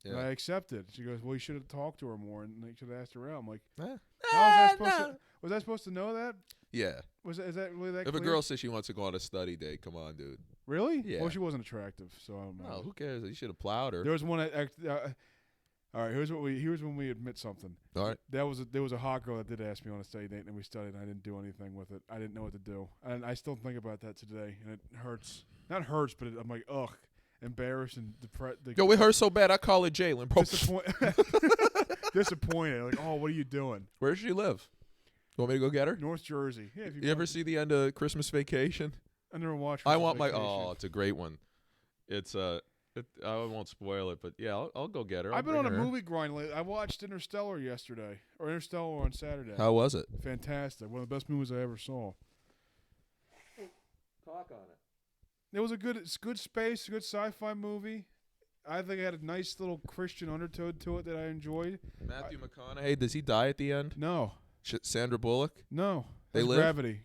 S1: And I accepted. She goes, "Well, you should have talked to her more, and you should have asked her out." I'm like, was I supposed to know that?
S2: Yeah.
S1: Is that really that
S2: If
S1: clear?
S2: a girl says she wants to go on a study date, come on, dude.
S1: Really?
S2: Yeah.
S1: Well, she wasn't attractive, so I don't know.
S2: No, who cares? You should have plowed her.
S1: There was one. All right, here's when we admit something.
S2: All right.
S1: There was a hot girl that did ask me on a study date, and we studied, and I didn't do anything with it. I didn't know what to do, and I still think about that today, and it hurts. Not hurts, but I'm like, ugh, embarrassed and depressed.
S2: Yo, it hurts so bad. I call it Jalen.
S1: Disappointed. Like, oh, what are you doing?
S2: Where does she live? You want me to go get her?
S1: North Jersey. Yeah.
S2: You ever see the end of Christmas Vacation?
S1: I never watched.
S2: I want Vacation. It's a great one. It's I won't spoil it, but yeah, I'll go get her.
S1: I've been on a movie grind lately. I watched Interstellar on Saturday.
S2: How was it?
S1: Fantastic. One of the best movies I ever saw.
S2: Talk on it.
S1: It was it's good space, good sci-fi movie. I think it had a nice little Christian undertone to it that I enjoyed.
S2: Matthew McConaughey, does he die at the end?
S1: No.
S2: Sandra Bullock?
S1: No.
S2: They live?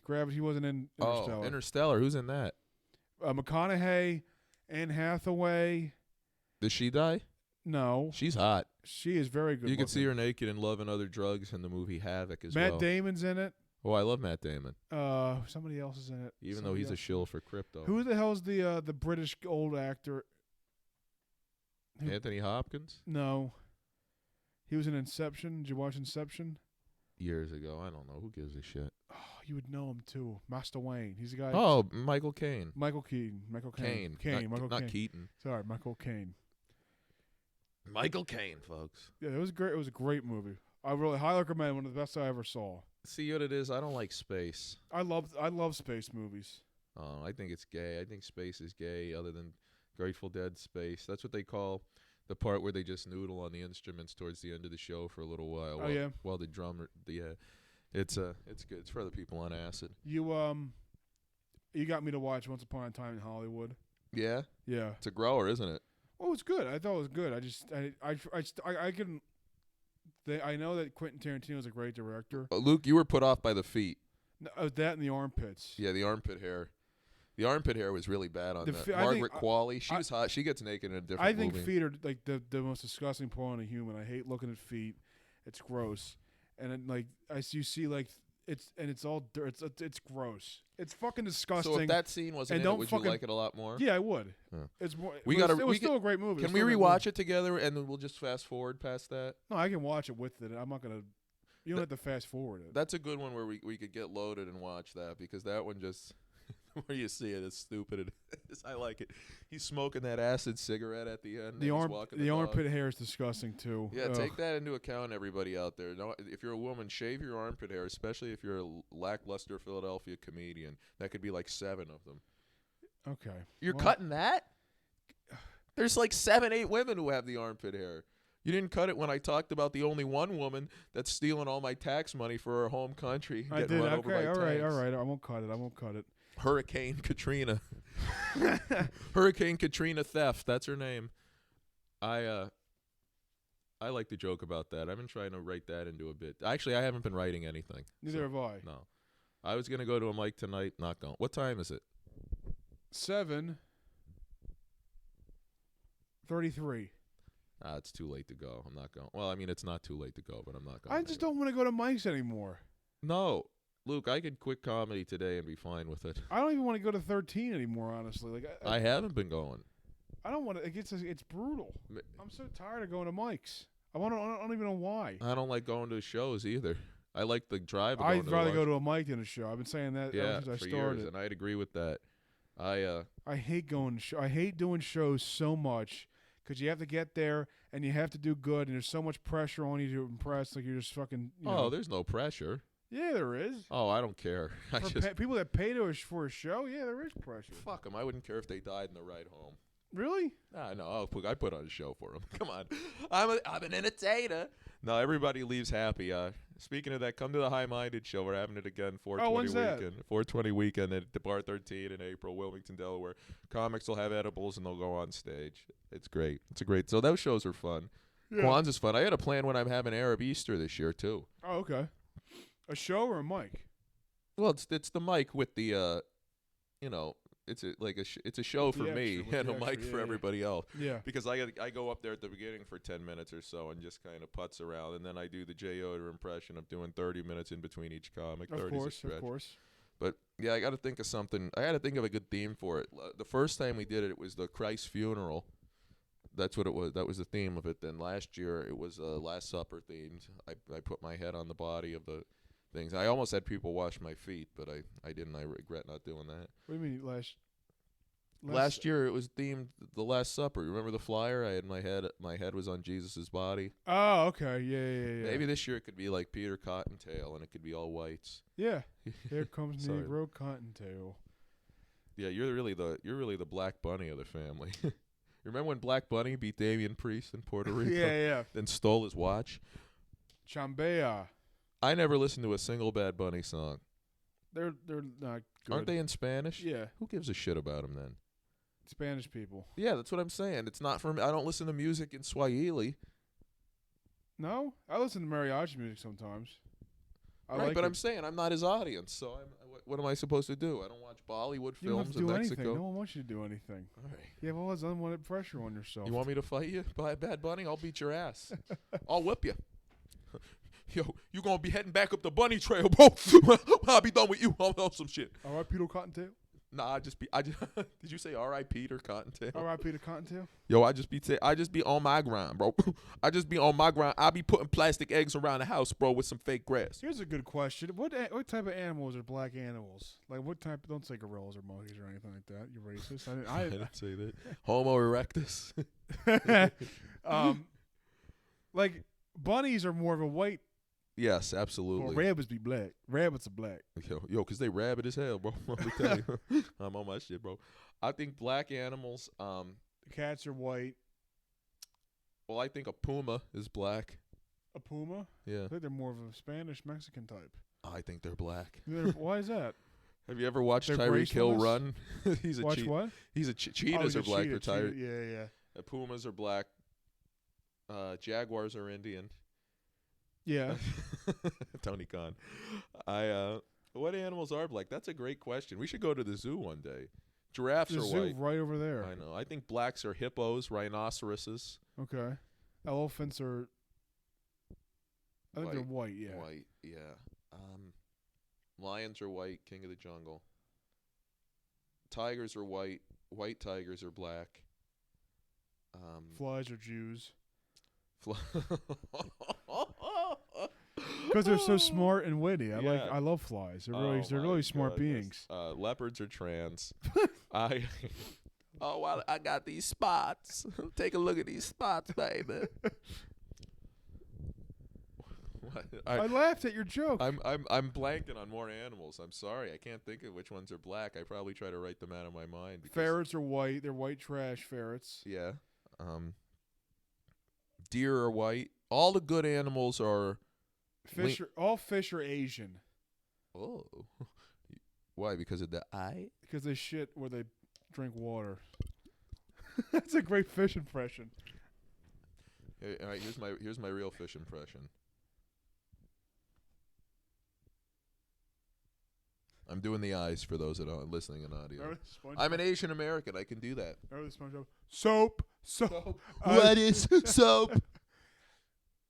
S1: Gravity. He wasn't in Interstellar.
S2: Oh, Interstellar. Who's in that?
S1: McConaughey, Anne Hathaway.
S2: Does she die?
S1: No.
S2: She's hot.
S1: She is very good.
S2: You can see her naked in Love and Other Drugs in the movie Havoc as well.
S1: Matt Damon's in it.
S2: Oh, I love Matt Damon.
S1: Somebody else is in it.
S2: Even though he's a shill for crypto.
S1: Who the hell's the British old actor?
S2: Anthony Hopkins?
S1: No. He was in Inception. Did you watch Inception?
S2: Years ago. I don't know. Who gives a shit?
S1: Oh, you would know him too. Master Wayne. He's the guy.
S2: Oh, Michael Caine.
S1: Michael Keaton. Michael Caine.
S2: Not Keaton.
S1: Sorry, Michael Caine.
S2: Michael Caine, folks.
S1: Yeah, it was great. It was a great movie. I really highly recommend. One of the best I ever saw.
S2: See what it is? I don't like space.
S1: I love space movies.
S2: Oh, I think it's gay. I think space is gay. Other than Grateful Dead space, that's what they call the part where they just noodle on the instruments towards the end of the show for a little while. While the drummer, it's good. It's for the people on acid.
S1: You got me to watch Once Upon a Time in Hollywood.
S2: Yeah.
S1: Yeah.
S2: It's a grower, isn't it?
S1: Oh, it's good. I thought it was good. I know that Quentin Tarantino is a great director.
S2: Luke, you were put off by the feet.
S1: No, that and the armpits.
S2: Yeah, the armpit hair. The armpit hair was really bad on that. Margaret Qualley, she was hot. She gets naked in a different movie.
S1: I think feet are like the most disgusting part on a human. I hate looking at feet. It's gross. And it, like you see like it's all dirt. It's gross. It's fucking disgusting.
S2: So if that scene wasn't in it, would you like it a lot more?
S1: Yeah, I would.
S2: Yeah.
S1: It's more.
S2: It was
S1: still a great movie.
S2: Can we rewatch it together and then we'll just fast forward past that?
S1: No, I can watch it with it. I'm not gonna. You don't have to fast forward it.
S2: That's a good one where we could get loaded and watch that because that one just where you see it is stupid. It is. I like it. He's smoking that acid cigarette at the end.
S1: The armpit hair is disgusting too.
S2: Yeah, take that into account, everybody out there. No, if you're a woman, shave your armpit hair, especially if you're a lackluster Philadelphia comedian. That could be like 7 of them.
S1: Okay.
S2: You're cutting that? There's like 7, 8 women who have the armpit hair. You didn't cut it when I talked about the only one woman that's stealing all my tax money for her home country.
S1: I did. Okay. All right. I won't cut it.
S2: Hurricane Katrina. Hurricane Katrina theft. That's her name. I like to joke about that. I've been trying to write that into a bit. Actually, I haven't been writing anything.
S1: Neither have I.
S2: No. I was going to go to a mic tonight. Not going. What time is it?
S1: 7:33.
S2: It's too late to go. I'm not going. Well, I mean, it's not too late to go, but I'm not going.
S1: I just don't want to go to mics anymore.
S2: No. Luke, I could quit comedy today and be fine with it.
S1: I don't even want to go to 13 anymore, honestly. Like
S2: I haven't been going.
S1: I don't want to. It's brutal. I'm so tired of going to mics. I don't even know why.
S2: I don't like going to shows either. I like the drive.
S1: I'd rather go to a mic than a show. I've been saying that ever since I started.
S2: Years, and I'd agree with that.
S1: I hate going to I hate doing shows so much because you have to get there and you have to do good and there's so much pressure on you to impress. Like you're just fucking.
S2: There's no pressure.
S1: Yeah, there is.
S2: Oh, I don't care.
S1: People that pay for a show, yeah, there is pressure.
S2: Fuck them. I wouldn't care if they died in the ride home.
S1: Really?
S2: No, I put on a show for them. Come on. I'm an entertainer. No, everybody leaves happy. Speaking of that, come to the High Minded show. We're having it again 420
S1: when's
S2: weekend.
S1: That?
S2: 420 weekend at the Bar 13 in April, Wilmington, Delaware. Comics will have edibles and they'll go on stage. It's great. So those shows are fun. Yeah. Kwanzaa's fun. I had a plan when I'm having Arab Easter this year too.
S1: Oh, okay. A show or a mic?
S2: Well, it's the mic with the, it's a show for me and a mic for everybody else.
S1: Yeah.
S2: Because I go up there at the beginning for 10 minutes or so and just kind of putz around, and then I do the J. Yoder impression of doing 30 minutes in between each comic.
S1: Of course.
S2: But yeah, I got to think of something. I got to think of a good theme for it. The first time we did it, it was the Christ funeral. That's what it was. That was the theme of it. Then last year it was Last Supper themed. I put my head on the body of the things. I almost had people wash my feet, but I didn't. I regret not doing that.
S1: What do you mean
S2: last year it was themed the Last Supper. You remember the flyer? I had my head was on Jesus's body.
S1: Oh, okay. Yeah.
S2: Maybe this year it could be like Peter Cottontail and it could be all whites.
S1: Yeah. Here comes Negro Cottontail.
S2: Yeah, you're really the Black Bunny of the family. Remember when Black Bunny beat Damian Priest in Puerto Rico?
S1: Yeah.
S2: Then stole his watch?
S1: Chambea.
S2: I never listened to a single Bad Bunny song.
S1: They're not good.
S2: Aren't they in Spanish?
S1: Yeah.
S2: Who gives a shit about them then?
S1: Spanish people.
S2: Yeah, that's what I'm saying. It's not for me. I don't listen to music in Swahili.
S1: No? I listen to mariachi music sometimes.
S2: I'm saying I'm not his audience, so what am I supposed to do? I don't watch Bollywood films in Mexico.
S1: Anything. No one wants you to do anything.
S2: All right.
S1: You have all this unwanted pressure on yourself.
S2: You want me to fight you, Bad Bunny? I'll beat your ass. I'll whip you. yo, you gonna be heading back up the bunny trail, bro. I'll be done with you. I'll help some shit.
S1: All right, Peter Cottontail.
S2: Nah, I just did you say R.I.P. or Cottontail?
S1: R.I.P. to Cottontail.
S2: Yo, I just be on my grind, bro. I just be on my grind. I be putting plastic eggs around the house, bro, with some fake grass.
S1: Here's a good question. What type of animals are black animals? Like what type? Don't say gorillas or monkeys or anything like that. You're racist. I
S2: didn't say that. Homo erectus.
S1: Like bunnies are more of a white.
S2: Yes, absolutely.
S1: Well, rabbits be black. Rabbits are black.
S2: Yo, because they rabid as hell, bro. Let me tell you. I'm on my shit, bro. I think black animals.
S1: Cats are white.
S2: Well, I think a puma is black.
S1: A puma?
S2: Yeah.
S1: I think they're more of a Spanish Mexican type.
S2: I think they're black.
S1: Why is that?
S2: Have you ever watched
S1: They're
S2: Tyreek Hill
S1: gracefulness?
S2: run? He's a
S1: Watch what?
S2: He's a cheetahs are black for Tyreek.
S1: Yeah.
S2: Pumas are black. Jaguars are Indian.
S1: Yeah.
S2: Tony Khan. What animals are black? That's a great question. We should go to the zoo one day. Giraffes
S1: The
S2: are
S1: zoo
S2: white.
S1: right over there.
S2: I know. I think blacks are hippos, rhinoceroses.
S1: Okay. Elephants are. I think
S2: White.
S1: they're white. Yeah.
S2: White, yeah. Lions are white, king of the jungle. Tigers are white. White tigers are black.
S1: Flies are Jews.
S2: Because
S1: Because they're so smart and witty.
S2: Yeah.
S1: I love flies. They're
S2: Oh
S1: they're
S2: my
S1: really smart
S2: goodness.
S1: beings.
S2: Leopards are trans. Well, I got these spots. Take a look at these spots, baby.
S1: I laughed at your joke.
S2: I'm blanking on more animals. I'm sorry. I can't think of which ones are black. I probably try to write them out of my mind.
S1: Ferrets are white. They're white trash ferrets.
S2: Yeah. Deer are white. All the good animals are
S1: All fish are Asian.
S2: Oh. Why? Because of the eye?
S1: Because they shit where they drink water. That's a great fish impression.
S2: All right, here's my real fish impression. I'm doing the eyes for those that are listening in audio. I'm an Asian American. I can do that.
S1: Remember the SpongeBob? Soap.
S2: What is soap?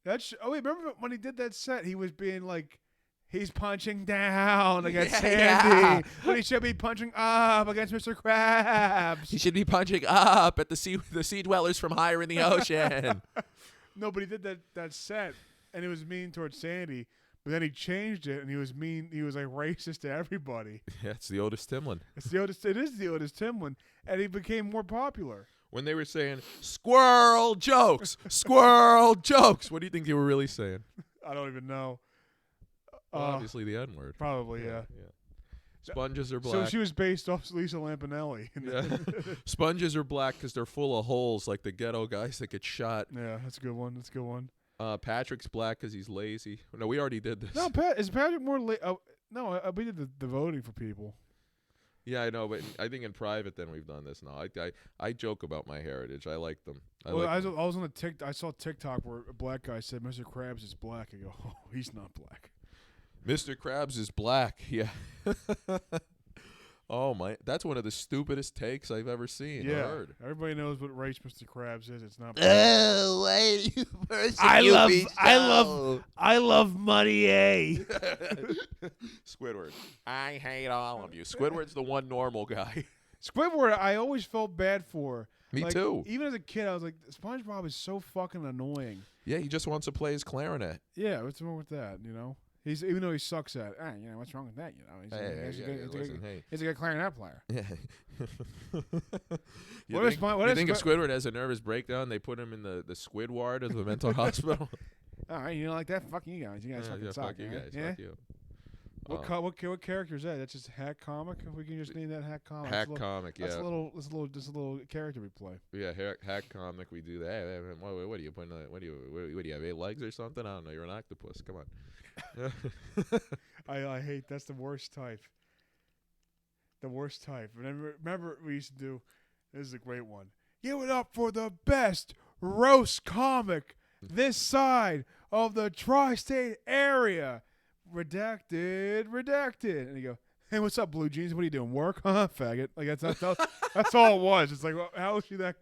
S1: Remember when he did that set? He was being like, he's punching down against Sandy
S2: Yeah.
S1: when he should be punching up against Mr. Krabs.
S2: He should be punching up at the sea dwellers from higher in the ocean.
S1: No, but he did that set, and it was mean towards Sandy. But then he changed it, and he was mean. He was like racist to everybody.
S2: Yeah, it's the Otis Timlin.
S1: It is the Otis Timlin, and he became more popular.
S2: When they were saying squirrel jokes, squirrel jokes, what do you think they were really saying?
S1: I don't even know.
S2: Well, obviously the N word.
S1: Probably, yeah.
S2: Sponges are black.
S1: So she was based off Lisa Lampanelli.
S2: Yeah. Sponges are black because they're full of holes, like the ghetto guys that get shot.
S1: Yeah, that's a good one. That's a good one.
S2: Patrick's black because he's lazy. No, we already did this.
S1: No, is Patrick more? No, we did the voting for people.
S2: Yeah, I know, but I think in private then we've done this. No, I joke about my heritage. I like them.
S1: I was on I saw TikTok where a black guy said Mr. Krabs is black. I go, oh, he's not black.
S2: Mr. Krabs is black. Yeah. Oh my! That's one of the stupidest takes I've ever seen.
S1: Yeah,
S2: or heard.
S1: Everybody knows what race Mr. Krabs is. It's not black.
S2: Oh, why you
S1: I love money,
S2: Squidward. I hate all of you. Squidward's the one normal guy.
S1: Squidward, I always felt bad for.
S2: Me too.
S1: Even as a kid, I was like, SpongeBob is so fucking annoying.
S2: Yeah, he just wants to play his clarinet.
S1: Yeah, what's wrong with that? You know, even though he sucks at, what's wrong with that? You know, he's a good clarinet player.
S2: Yeah.
S1: You
S2: think if Squidward has a nervous breakdown, they put him in the squid ward of the mental hospital?
S1: All right, you know, like that. Fuck you guys. You guys fucking suck.
S2: Fuck you guys.
S1: Yeah?
S2: Fuck you.
S1: What character is that? That's just Hack Comic. If we can just name that Hack Comic.
S2: Hack Comic. Yeah.
S1: That's a little character we play.
S2: Yeah, Hack Comic. We do that. What do you put? What do you have? 8 legs or something? I don't know. You're an octopus. Come on.
S1: I hate. That's the worst type. The worst type. Remember we used to do. This is a great one. Give it up for the best roast comic this side of the tri-state area. Redacted. And you go, hey, what's up, Blue Jeans? What are you doing? Work? Huh, faggot. Like that's all it was. It's like, well, how is she that?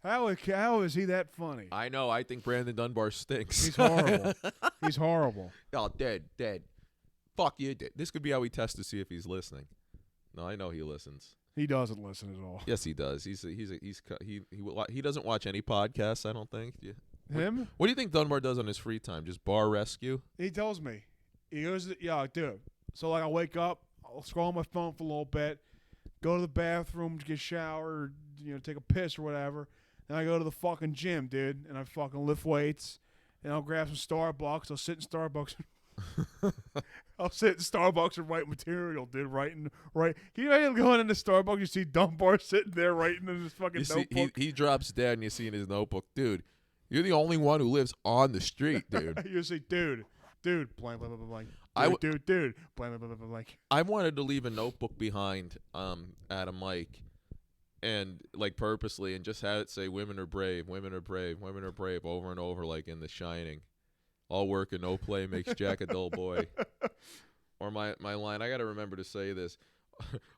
S1: How is he that funny?
S2: I know. I think Brandon Dunbar stinks.
S1: He's horrible. He's horrible.
S2: Oh, dead. Fuck you, dead. This could be how we test to see if he's listening. No, I know he listens.
S1: He doesn't listen at all.
S2: Yes, he does. He doesn't watch any podcasts. I don't think. Yeah.
S1: Him?
S2: What do you think Dunbar does on his free time? Just bar rescue?
S1: He tells me. He goes, yeah, dude. So like I wake up, I'll scroll on my phone for a little bit, go to the bathroom to get a shower, or, take a piss or whatever. Then I go to the fucking gym, dude, and I fucking lift weights. And I'll grab some Starbucks. I'll sit in Starbucks. And write material, dude. Can you imagine going into Starbucks? You see Dunbar sitting there writing in his fucking notebook.
S2: He drops dead, and you see in his notebook, dude. You're the only one who lives on the street, dude.
S1: You say, dude, blank, blank, blank, blank. Dude, blank, blank, blank, blank.
S2: I wanted to leave a notebook behind at a mic, and like purposely, and just have it say "Women are brave, women are brave, women are brave" over and over, like in The Shining. All work and no play makes Jack a dull boy. Or my line, I got to remember to say this.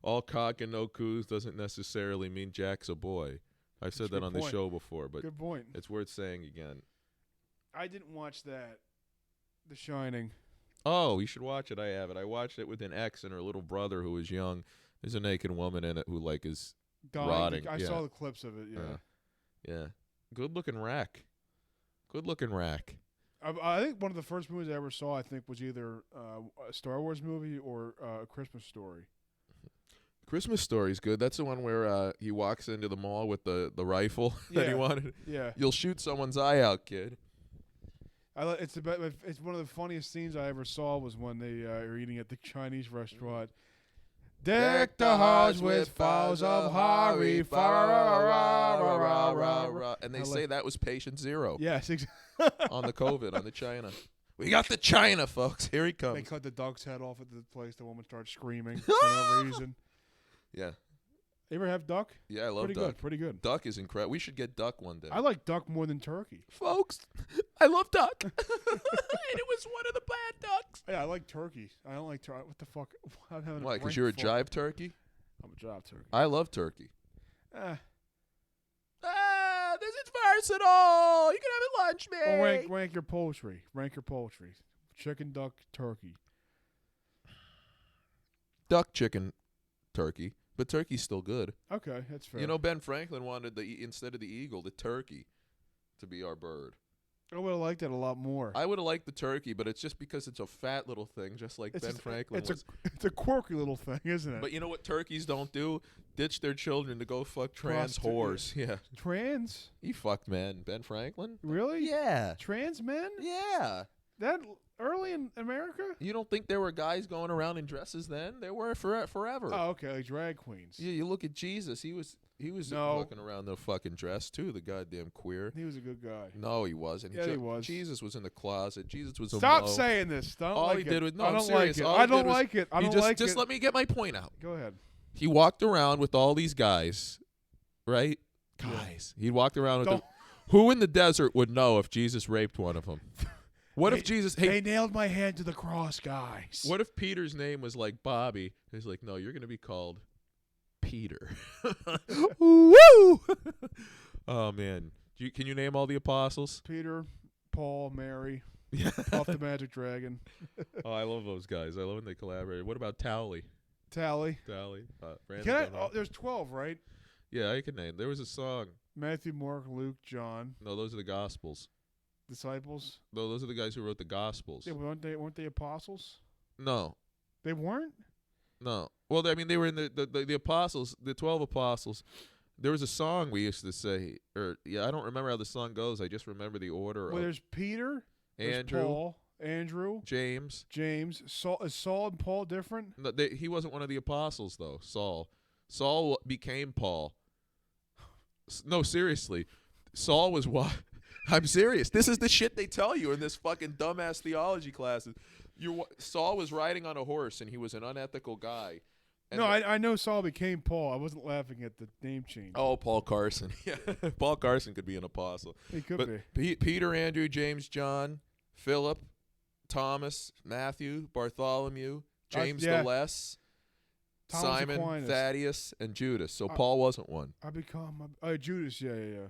S2: All cock and no coos doesn't necessarily mean Jack's a boy. I've said that on the show before, but
S1: good point.
S2: It's worth saying again.
S1: I didn't watch that, The Shining.
S2: Oh, you should watch it. I have it. I watched it with an ex and her little brother who was young. There's a naked woman in it who like is rotting.
S1: I saw the clips of it,
S2: Yeah. Good-looking rack.
S1: I think one of the first movies I ever saw, was either a Star Wars movie or A Christmas Story.
S2: Christmas Story's good. That's the one where he walks into the mall with the rifle that he wanted.
S1: Yeah.
S2: You'll shoot someone's eye out, kid.
S1: It's one of the funniest scenes I ever saw was when they are eating at the Chinese restaurant. Deck the halls with fowls of Harry.
S2: And they say that was patient zero.
S1: Yes, exactly.
S2: On the COVID, on the China. We got the China, folks. Here he comes.
S1: They cut the duck's head off at the place. The woman starts screaming for no reason.
S2: Yeah.
S1: You ever have duck?
S2: Yeah, I love duck.
S1: Pretty good.
S2: Duck is incredible. We should get duck one day.
S1: I like duck more than turkey.
S2: Folks, I love duck. And it was one of the bad ducks.
S1: Yeah, I like turkey. I don't like turkey. What the fuck?
S2: Why, because you're a jive turkey?
S1: I'm a jive turkey.
S2: I love turkey.
S1: This
S2: is versatile. You can have it lunch, man.
S1: Well, rank your poultry. Chicken, duck, turkey.
S2: Duck, chicken, turkey. But turkey's still good.
S1: Okay, that's fair.
S2: Ben Franklin wanted instead of the eagle, the turkey to be our bird.
S1: I would have liked that a lot more.
S2: I would have liked the turkey, but it's just because it's a fat little thing, just like Ben Franklin was.
S1: It's a quirky little thing, isn't it?
S2: But you know what turkeys don't do? Ditch their children to go fuck trans whores. Yeah.
S1: Trans?
S2: He fucked men. Ben Franklin?
S1: Really?
S2: Yeah.
S1: Trans men?
S2: Yeah.
S1: That early in America?
S2: You don't think there were guys going around in dresses then? There were forever.
S1: Oh, okay, like drag queens.
S2: Yeah, you look at Jesus. He was looking around the fucking dress too. The goddamn queer.
S1: He was a good guy.
S2: No, he wasn't.
S1: Yeah, he was.
S2: Jesus was in the closet. Jesus was.
S1: Stop saying this.
S2: All he did was no.
S1: I don't like it. I don't like it.
S2: Just let me get my point out.
S1: Go ahead.
S2: He walked around with all these guys, right? Guys. He walked around with them. Who in the desert would know if Jesus raped one of them? What if Jesus...
S1: They nailed my head to the cross, guys.
S2: What if Peter's name was like Bobby? He's like, no, you're going to be called Peter. Woo! Oh, man. Can you name all the apostles?
S1: Peter, Paul, Mary, Puff the Magic Dragon.
S2: Oh, I love those guys. I love when they collaborate. What about Tally?
S1: There's 12, right?
S2: Yeah, I can name. There was a song.
S1: Matthew, Mark, Luke, John.
S2: No, those are the Gospels.
S1: Disciples?
S2: No, those are the guys who wrote the Gospels.
S1: Yeah, weren't they apostles?
S2: No.
S1: They weren't?
S2: No. Well, I mean, they were in the apostles, the 12 apostles. There was a song we used to say, I don't remember how the song goes. I just remember the order.
S1: Well, there's Peter,
S2: Andrew,
S1: there's Paul, Andrew,
S2: James.
S1: Saul. Is Saul and Paul different?
S2: No, he wasn't one of the apostles, though, Saul. Saul became Paul. No, seriously. Saul was what? I'm serious. This is the shit they tell you in this fucking dumbass theology classes. Saul was riding on a horse, and he was an unethical guy.
S1: No, I know Saul became Paul. I wasn't laughing at the name change.
S2: Oh, Paul Carson. Yeah, Paul Carson could be an apostle.
S1: He could
S2: be. Peter, Andrew, James, John, Philip, Thomas, Matthew, Bartholomew, James the Less, Simon,
S1: Aquinas.
S2: Thaddeus, and Judas. So Paul wasn't one.
S1: Judas, yeah.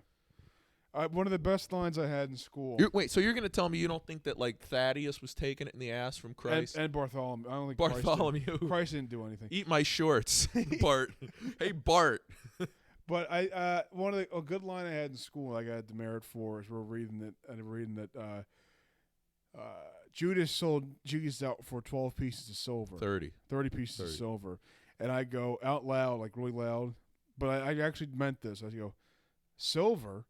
S1: One of the best lines I had in school.
S2: Wait, so you're gonna tell me you don't think that like Thaddeus was taking it in the ass from Christ?
S1: And Bartholomew. I don't think
S2: Bartholomew.
S1: Christ didn't do anything.
S2: Eat my shorts, Bart. Hey, Bart.
S1: But a good line I had in school I got demerit for is we're reading that Judas sold Jesus out for 12 pieces of silver.
S2: 30
S1: pieces of silver. And I go out loud, like really loud, but I actually meant this. I go, silver?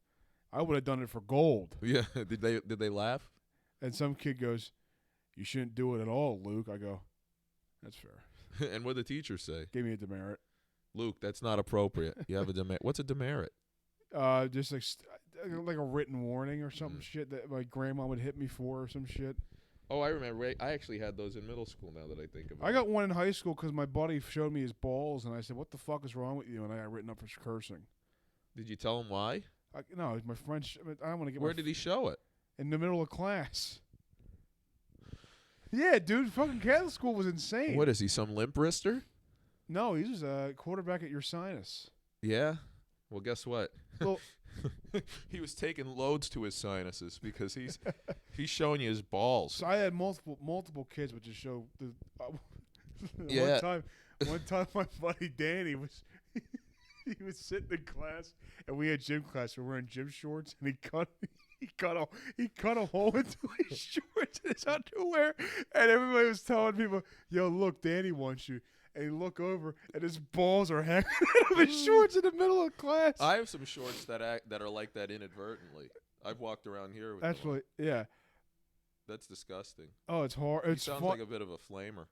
S1: I would have done it for gold.
S2: Yeah. Did they laugh?
S1: And some kid goes, you shouldn't do it at all, Luke. I go, that's fair.
S2: And what did the teacher say?
S1: Gave me a demerit.
S2: Luke, that's not appropriate. You have a demerit. What's a demerit?
S1: Just like a written warning or some shit that my grandma would hit me for or some shit.
S2: Oh, I remember. I actually had those in middle school now that I think of it.
S1: I got one in high school because my buddy showed me his balls, and I said, what the fuck is wrong with you? And I got written up for cursing.
S2: Did you tell him why?
S1: No, my friend. I don't want to get.
S2: Where did he show it?
S1: In the middle of class. Yeah, dude. Fucking Catholic school was insane.
S2: What is he? Some limp wrister?
S1: No, he's just a quarterback at your sinus.
S2: Yeah. Well, guess what?
S1: Well,
S2: he was taking loads to his sinuses because he's showing you his balls.
S1: So I had multiple kids, which just show the.
S2: Yeah.
S1: One time, my buddy Danny was. He was sitting in class, and we had gym class. We were wearing gym shorts, and he cut a hole into his shorts and his underwear, and everybody was telling people, "Yo, look, Danny wants you." And you look over, and his balls are hanging out of his shorts in the middle of class.
S2: I have some shorts that are like that inadvertently. I've walked around here with them.
S1: Yeah.
S2: That's disgusting.
S1: Oh, it's hard.
S2: He sounds like a bit of a flamer.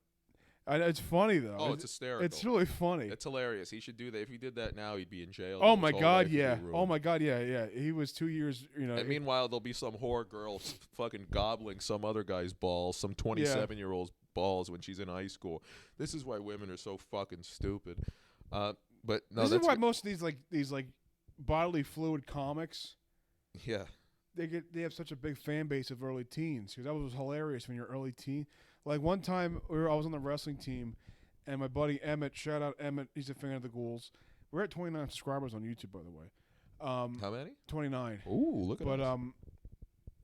S1: It's funny though.
S2: Oh, it's hysterical.
S1: It's really funny.
S2: It's hilarious. He should do that. If he did that now, he'd be in jail.
S1: Oh my God, yeah. Oh my God, yeah. He was 2 years.
S2: And meanwhile, there'll be some whore girl fucking gobbling some other guy's balls, some 27-year-old's balls when she's in high school. This is why women are so fucking stupid. But no,
S1: this is why most of these bodily fluid comics.
S2: Yeah.
S1: They have such a big fan base of early teens because that was hilarious when you're early teen. Like one time I was on the wrestling team, and my buddy Emmett, shout out Emmett, he's a fan of the Ghouls. We're at 29 subscribers on YouTube, by the way.
S2: How many?
S1: 29.
S2: Ooh, look at us.
S1: But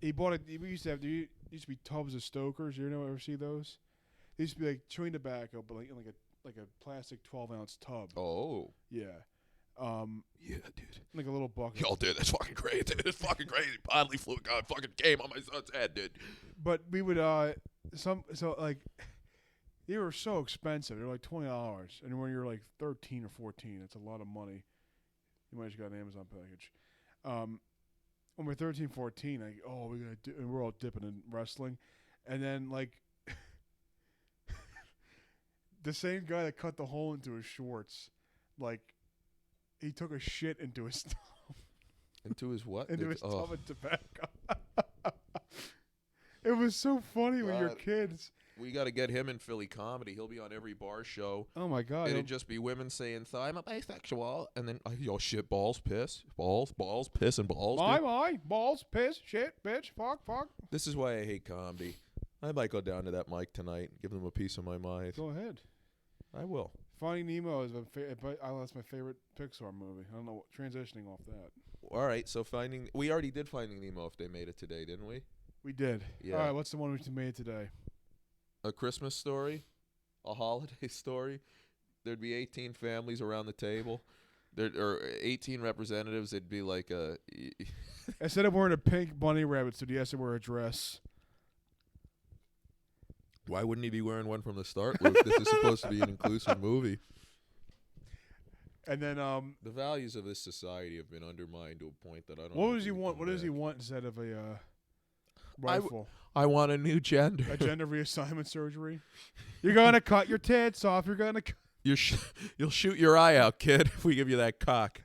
S1: he bought it. We used to have. There used to be tubs of Stokers. You ever see those? They used to be like chewing tobacco, but like in like a plastic 12-ounce tub.
S2: Oh.
S1: Yeah.
S2: Yeah, dude.
S1: Like a little bucket.
S2: Yo, dude, that's fucking crazy. Dude, it's fucking crazy. Bodily fluid god fucking came on my son's head, dude.
S1: But we would they were so expensive. They're like $20, and when you're like 13 or 14, it's a lot of money. You might have got an Amazon package. When we're 13, 14, and we're all dipping in wrestling, and then like the same guy that cut the hole into his shorts, like he took a shit into his tub.
S2: Into his what?
S1: Into his tub of tobacco. It was so funny when you're kids.
S2: We got to get him in Philly comedy. He'll be on every bar show.
S1: Oh my God!
S2: It'd just be women saying, "So I'm a bisexual," and then shit, balls, piss, balls, piss, and balls.
S1: My, balls, piss, shit, bitch, fuck.
S2: This is why I hate comedy. I might go down to that mic tonight, give them a piece of my mind.
S1: Go ahead.
S2: I will.
S1: Finding Nemo is that's my favorite Pixar movie. I don't know, transitioning off that.
S2: All right, so we already did Finding Nemo if they made it today, didn't we?
S1: We did.
S2: Yeah.
S1: All right, what's the one we made today?
S2: A Christmas story, a holiday story. There'd be 18 families around the table. Or 18 representatives. It'd be like a...
S1: Instead of wearing a pink bunny rabbit suit, he has to wear a dress.
S2: Why wouldn't he be wearing one from the start, Luke? This is supposed to be an inclusive movie.
S1: And then
S2: the values of this society have been undermined to a point that I don't know.
S1: What does he want? What does he want instead of a rifle?
S2: I want a new gender.
S1: A gender reassignment surgery. You're gonna cut your tits off. You're gonna.
S2: You'll shoot your eye out, kid, if we give you that cock.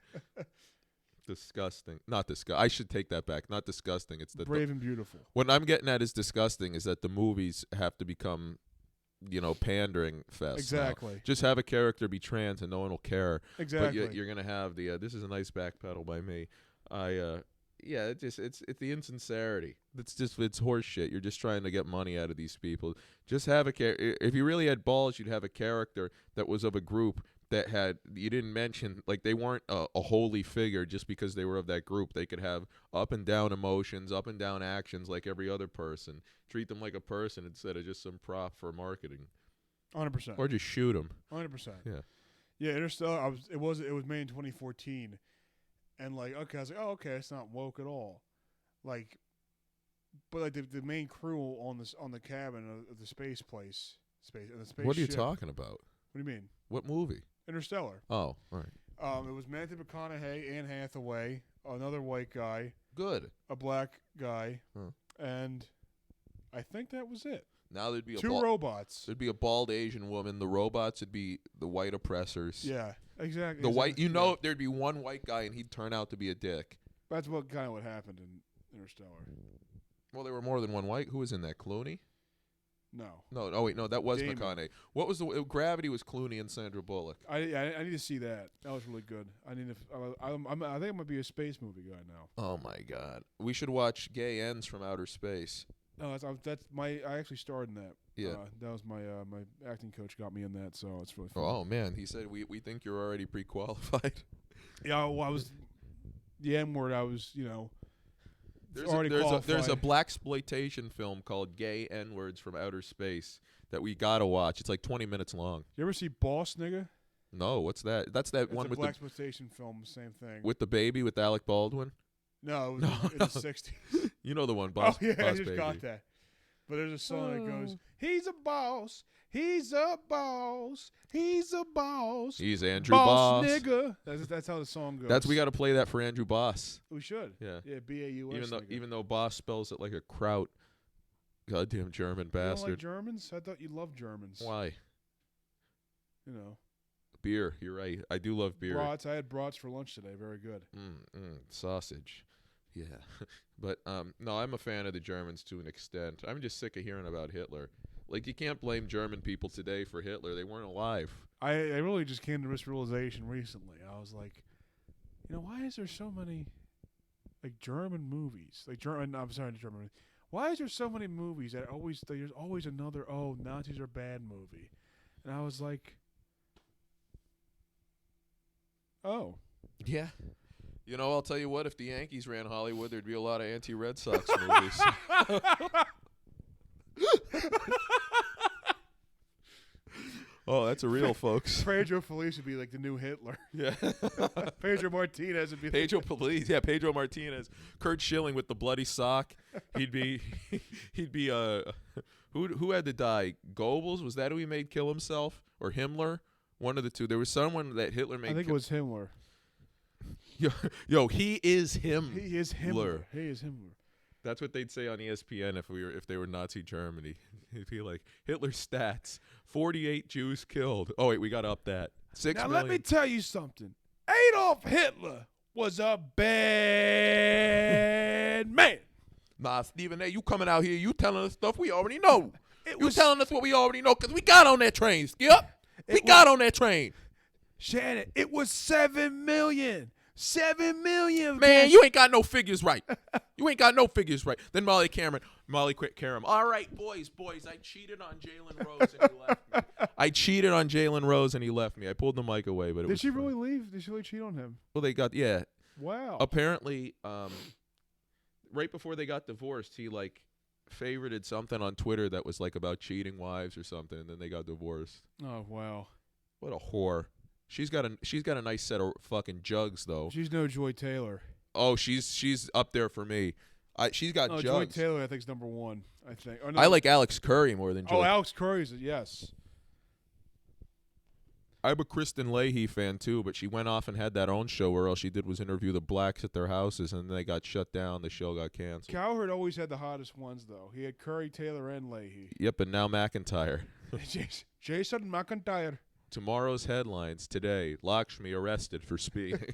S2: Disgusting. Not disgusting. I should take that back. Not disgusting. It's the
S1: Brave and Beautiful.
S2: What I'm getting at is disgusting is that the movies have to become, pandering fest.
S1: Exactly.
S2: Now. Just have a character be trans and no one will care.
S1: Exactly.
S2: But you're gonna have the this is a nice back pedal by me. It's the insincerity. It's horse shit. You're just trying to get money out of these people. Just have a character. If you really had balls, you'd have a character that was of a group that had, you didn't mention, like they weren't a holy figure just because they were of that group. They could have up and down emotions, up and down actions like every other person. Treat them like a person instead of just some prop for marketing.
S1: 100%.
S2: Or just shoot them.
S1: 100%.
S2: Yeah.
S1: Yeah, Interstellar. It was made in 2014, and like, okay, I was like, oh, okay, it's not woke at all. Like, but like the main crew on the cabin of the space place, the space.
S2: What are you
S1: ship.
S2: talking about?
S1: What do you mean?
S2: What movie?
S1: Interstellar.
S2: Oh, all right.
S1: It was Matthew McConaughey, Anne Hathaway, another white guy,
S2: Good.
S1: a black guy,
S2: Huh.
S1: and I think that was it.
S2: Now there'd be
S1: Two robots.
S2: There'd be a bald Asian woman. The robots would be the white oppressors.
S1: Yeah, exactly.
S2: The white, there'd be one white guy and he'd turn out to be a dick.
S1: That's what kind of what happened in Interstellar.
S2: Well, there were more than one white. Who was in that? Clooney?
S1: No.
S2: No. Oh wait, no, that was
S1: Damon.
S2: McConaughey. What was Gravity? Was Clooney and Sandra Bullock?
S1: I need to see that. That was really good. I need to. I think I'm gonna be a space movie guy now.
S2: Oh my God, we should watch Gay Ends from Outer Space.
S1: No, that's my. I actually starred in that.
S2: Yeah.
S1: That was my my acting coach got me in that, so it's really fun.
S2: Oh man, he said we think you're already pre-qualified.
S1: Yeah, well, I was the N word. I was
S2: There's
S1: already
S2: a
S1: qualified.
S2: blaxploitation film called Gay N-Words from Outer Space that we gotta watch. It's like 20 minutes long.
S1: You ever see Boss Nigga?
S2: No, what's that? That's that
S1: It's
S2: one
S1: a
S2: with
S1: blaxploitation film. Same thing.
S2: with the baby with Alec Baldwin.
S1: No, it was in the '60s.
S2: You know the one, Boss.
S1: Oh yeah,
S2: Boss
S1: I just
S2: Baby.
S1: got that. But there's a song that goes, "He's a boss. He's a boss. He's a boss.
S2: He's Andrew
S1: boss
S2: Boss.
S1: nigga." That's how the song goes.
S2: We got to play that for Andrew Boss.
S1: We should.
S2: Yeah.
S1: Yeah. BAUS.
S2: Even though Boss spells it like a kraut. Goddamn German
S1: you don't like
S2: bastard.
S1: Germans? I thought you loved Germans.
S2: Why?
S1: You know.
S2: Beer. You're right. I do love beer.
S1: Brats. I had brats for lunch today. Very good.
S2: Sausage. Yeah. But no, I'm a fan of the Germans to an extent. I'm just sick of hearing about Hitler. Like, you can't blame German people today for Hitler. They weren't alive.
S1: I really just came to this realization recently. I was like, why is there so many like German movies? Like I'm sorry, German. Why is there so many movies that there's always another Nazis are bad movie? And I was like, oh.
S2: Yeah. I'll tell you what, if the Yankees ran Hollywood, there'd be a lot of anti-Red Sox movies. Oh, that's a real, folks.
S1: Pedro Feliz would be like the new Hitler.
S2: Yeah.
S1: Pedro Martinez would be
S2: Pedro Martinez. Kurt Schilling with the bloody sock. He'd be who had to die? Goebbels? Was that who he made kill himself? Or Himmler? One of the two. There was someone that Hitler made
S1: I think it was Himmler.
S2: Yo, he is him.
S1: He is Himmler. He is Himmler.
S2: That's what they'd say on ESPN if they were Nazi Germany. It'd be like Hitler's stats: 48 Jews killed. Oh wait, we got to up that. 6
S1: Now
S2: million.
S1: let me tell you something. Adolf Hitler was a bad man.
S2: Nah, Stephen A., you coming out here, you telling us stuff we already know.
S1: You
S2: telling us what we already know because we got on that train, Skip. We got on that train.
S1: Shannon, it was 7 million. 7 million.
S2: Man, you ain't got no figures right. You ain't got no figures right. Then Molly Karam. All right, boys, I cheated on Jalen Rose and he left me. I pulled the mic away, but
S1: Did she really leave? Did she really cheat on him?
S2: Well, they got, yeah.
S1: Wow.
S2: Apparently, right before they got divorced, he favorited something on Twitter that was about cheating wives or something, and then they got divorced.
S1: Oh, wow.
S2: What a whore. She's got a nice set of fucking jugs though.
S1: She's no Joy Taylor.
S2: Oh, she's up there for me. She's got jugs.
S1: Joy Taylor, I think, is number one. I think. Oh, no.
S2: I like Alex Curry more than Joy.
S1: Oh, Alex Curry's yes.
S2: I'm a Kristen Leahy fan too, but she went off and had that own show where all she did was interview the blacks at their houses, and they got shut down. The show got canceled.
S1: Cowherd always had the hottest ones though. He had Curry, Taylor, and Leahy.
S2: Yep, and now McIntyre.
S1: Jason McIntyre.
S2: Tomorrow's headlines today: Lakshmi arrested for speeding.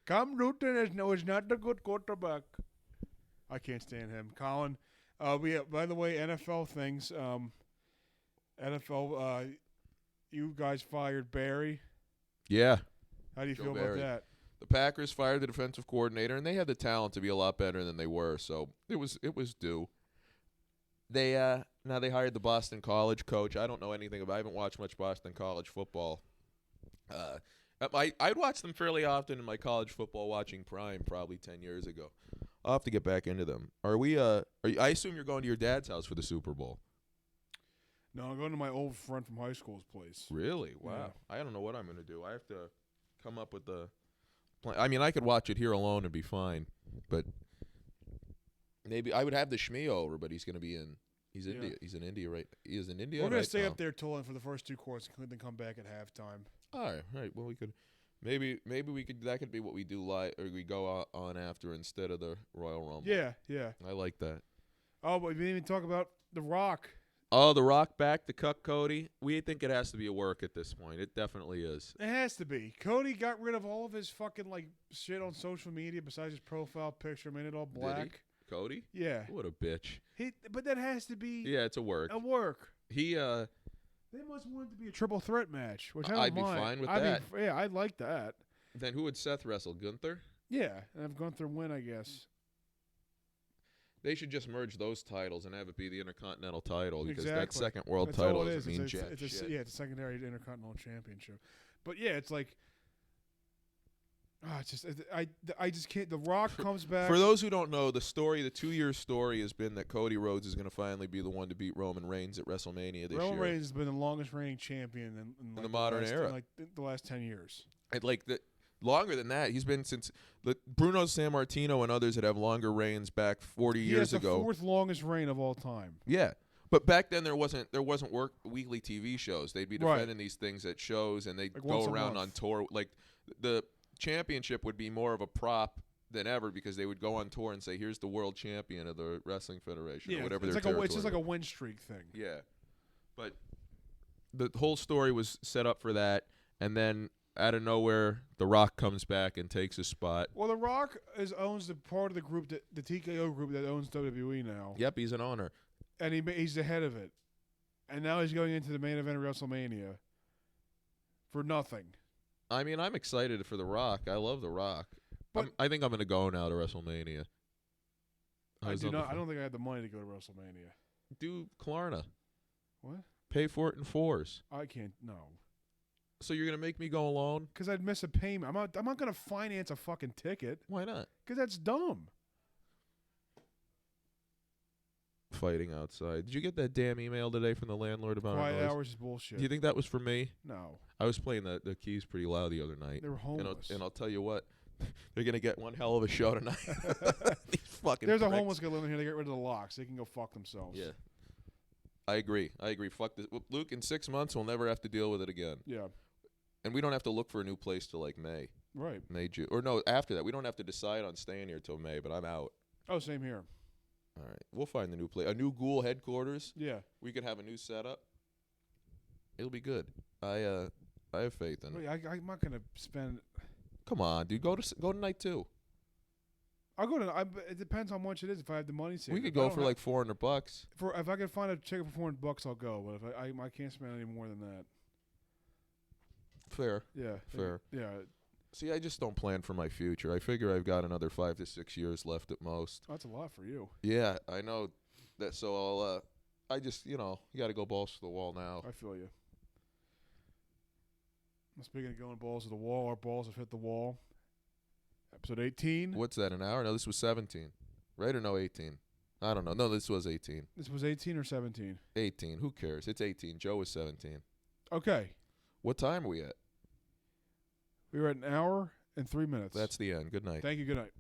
S1: Cam Newton is not a good quarterback. I can't stand him. Colin, by the way, NFL things. NFL, you guys fired Barry.
S2: Yeah.
S1: How do you feel
S2: Barry.
S1: about that?
S2: The Packers fired the defensive coordinator, and they had the talent to be a lot better than they were, so it was due. They now they hired the Boston College coach. I don't know anything about. I haven't watched much Boston College football. I'd watch them fairly often in my college football watching prime, probably 10 years ago. I'll have to get back into them. Are we? I assume you're going to your dad's house for the Super Bowl.
S1: No, I'm going to my old friend from high school's place.
S2: Really? Wow.
S1: Yeah.
S2: I don't know what I'm going to do. I have to come up with the plan. I mean, I could watch it here alone and be fine, but maybe I would have the Shmee over, but he's going to be in. He's India. He's in India, right? He is in India.
S1: We're going
S2: right
S1: to stay
S2: now.
S1: up there till for the first 2 quarters, and then come back at halftime.
S2: All right. Well, we could. Maybe we could. That could be what we do live, or we go on after instead of the Royal Rumble.
S1: Yeah.
S2: I like that.
S1: Oh, but we didn't even talk about The Rock.
S2: Oh, The Rock back to cuck Cody. We think it has to be a work at this point. It definitely is.
S1: It has to be. Cody got rid of all of his fucking shit on social media besides his profile picture, made it all black.
S2: Did he? Cody?
S1: Yeah.
S2: What a bitch.
S1: But that has to be.
S2: Yeah, it's a work.
S1: A work.
S2: He
S1: They must want it to be a triple threat match, which I don't
S2: I'd be
S1: mind.
S2: fine with that.
S1: Yeah, I'd like that.
S2: Then who would Seth wrestle? Gunther?
S1: Yeah, and I've gone through win, I guess.
S2: They should just merge those titles and have it be the Intercontinental title because that
S1: Exactly.
S2: second world
S1: That's
S2: title
S1: all it
S2: doesn't
S1: is.
S2: mean
S1: It's
S2: jack
S1: a,
S2: shit.
S1: yeah, it's a secondary Intercontinental Championship. But yeah, it's like, it's just I just can't. The Rock comes back.
S2: For those who don't know, the 2-year story has been that Cody Rhodes is going to finally be the one to beat Roman Reigns at WrestleMania this year.
S1: Roman Reigns has been the longest reigning champion in
S2: the modern era.
S1: The last 10 years.
S2: Longer than that. He's been since Bruno Sammartino and others that have longer reigns back 40 years ago.
S1: He has the 4th longest reign of all time.
S2: Yeah. But back then there wasn't weekly TV shows. They'd be defending these things at shows and they'd go around on tour. Like the championship would be more of a prop than ever because they would go on tour and say, "Here's the world champion of the wrestling federation," or whatever.
S1: It's just like a win streak thing.
S2: Yeah. But the whole story was set up for that, and then out of nowhere, The Rock comes back and takes his spot.
S1: Well, The Rock owns the part of the group, the TKO group that owns WWE now.
S2: Yep, he's an owner.
S1: And he's the head of it. And now he's going into the main event of WrestleMania for nothing.
S2: I mean, I'm excited for The Rock. I love The Rock.
S1: But
S2: I think I'm going to go now to WrestleMania.
S1: I don't think I have the money to go to WrestleMania.
S2: Do Klarna.
S1: What?
S2: Pay for it in 4s.
S1: I can't. No.
S2: So you're going to make me go alone? Because
S1: I'd miss a payment. I'm not going to finance a fucking ticket.
S2: Why not?
S1: Because that's dumb.
S2: Fighting outside. Did you get that damn email today from the landlord about
S1: Quiet hours is bullshit.
S2: Do you think that was for me?
S1: No.
S2: I was playing the keys pretty loud the other night.
S1: They were homeless.
S2: And I'll tell you what, they're going to get one hell of a show tonight. These fucking
S1: There's
S2: pricks.
S1: a homeless guy living here. They get rid of the locks. They can go fuck themselves.
S2: Yeah. I agree. Fuck this. Luke, in 6 months, we'll never have to deal with it again.
S1: Yeah.
S2: And we don't have to look for a new place till like May.
S1: Right.
S2: May, June. Or no, after that. We don't have to decide on staying here till May, but I'm out.
S1: Oh, same here.
S2: All right. We'll find the new place. A new Ghoul headquarters.
S1: Yeah.
S2: We could have a new setup. It'll be good. I have faith in it.
S1: I'm not going to spend.
S2: Come on, dude. Go tonight too.
S1: I'll go to. It depends how much it is. If I have the money saved.
S2: We could go for like $400.
S1: If I can find a ticket for $400, I'll go. But if I can't spend any more than that.
S2: Fair.
S1: Yeah.
S2: Fair.
S1: Yeah.
S2: See, I just don't plan for my future. I figure I've got another 5 to 6 years left at most.
S1: That's a lot for you.
S2: Yeah, I know that. So I just, you got to go balls to the wall now.
S1: I feel you. Speaking of going balls to the wall, our balls have hit the wall. Episode 18.
S2: What's that, an hour? No, this was 17. Right or no, 18? I don't know. No, this was 18.
S1: This was 18 or 17?
S2: 18. Who cares? It's 18. Joe was 17.
S1: Okay.
S2: What time are we at?
S1: We were at an hour and 3 minutes.
S2: That's the end. Good night.
S1: Thank you. Good night.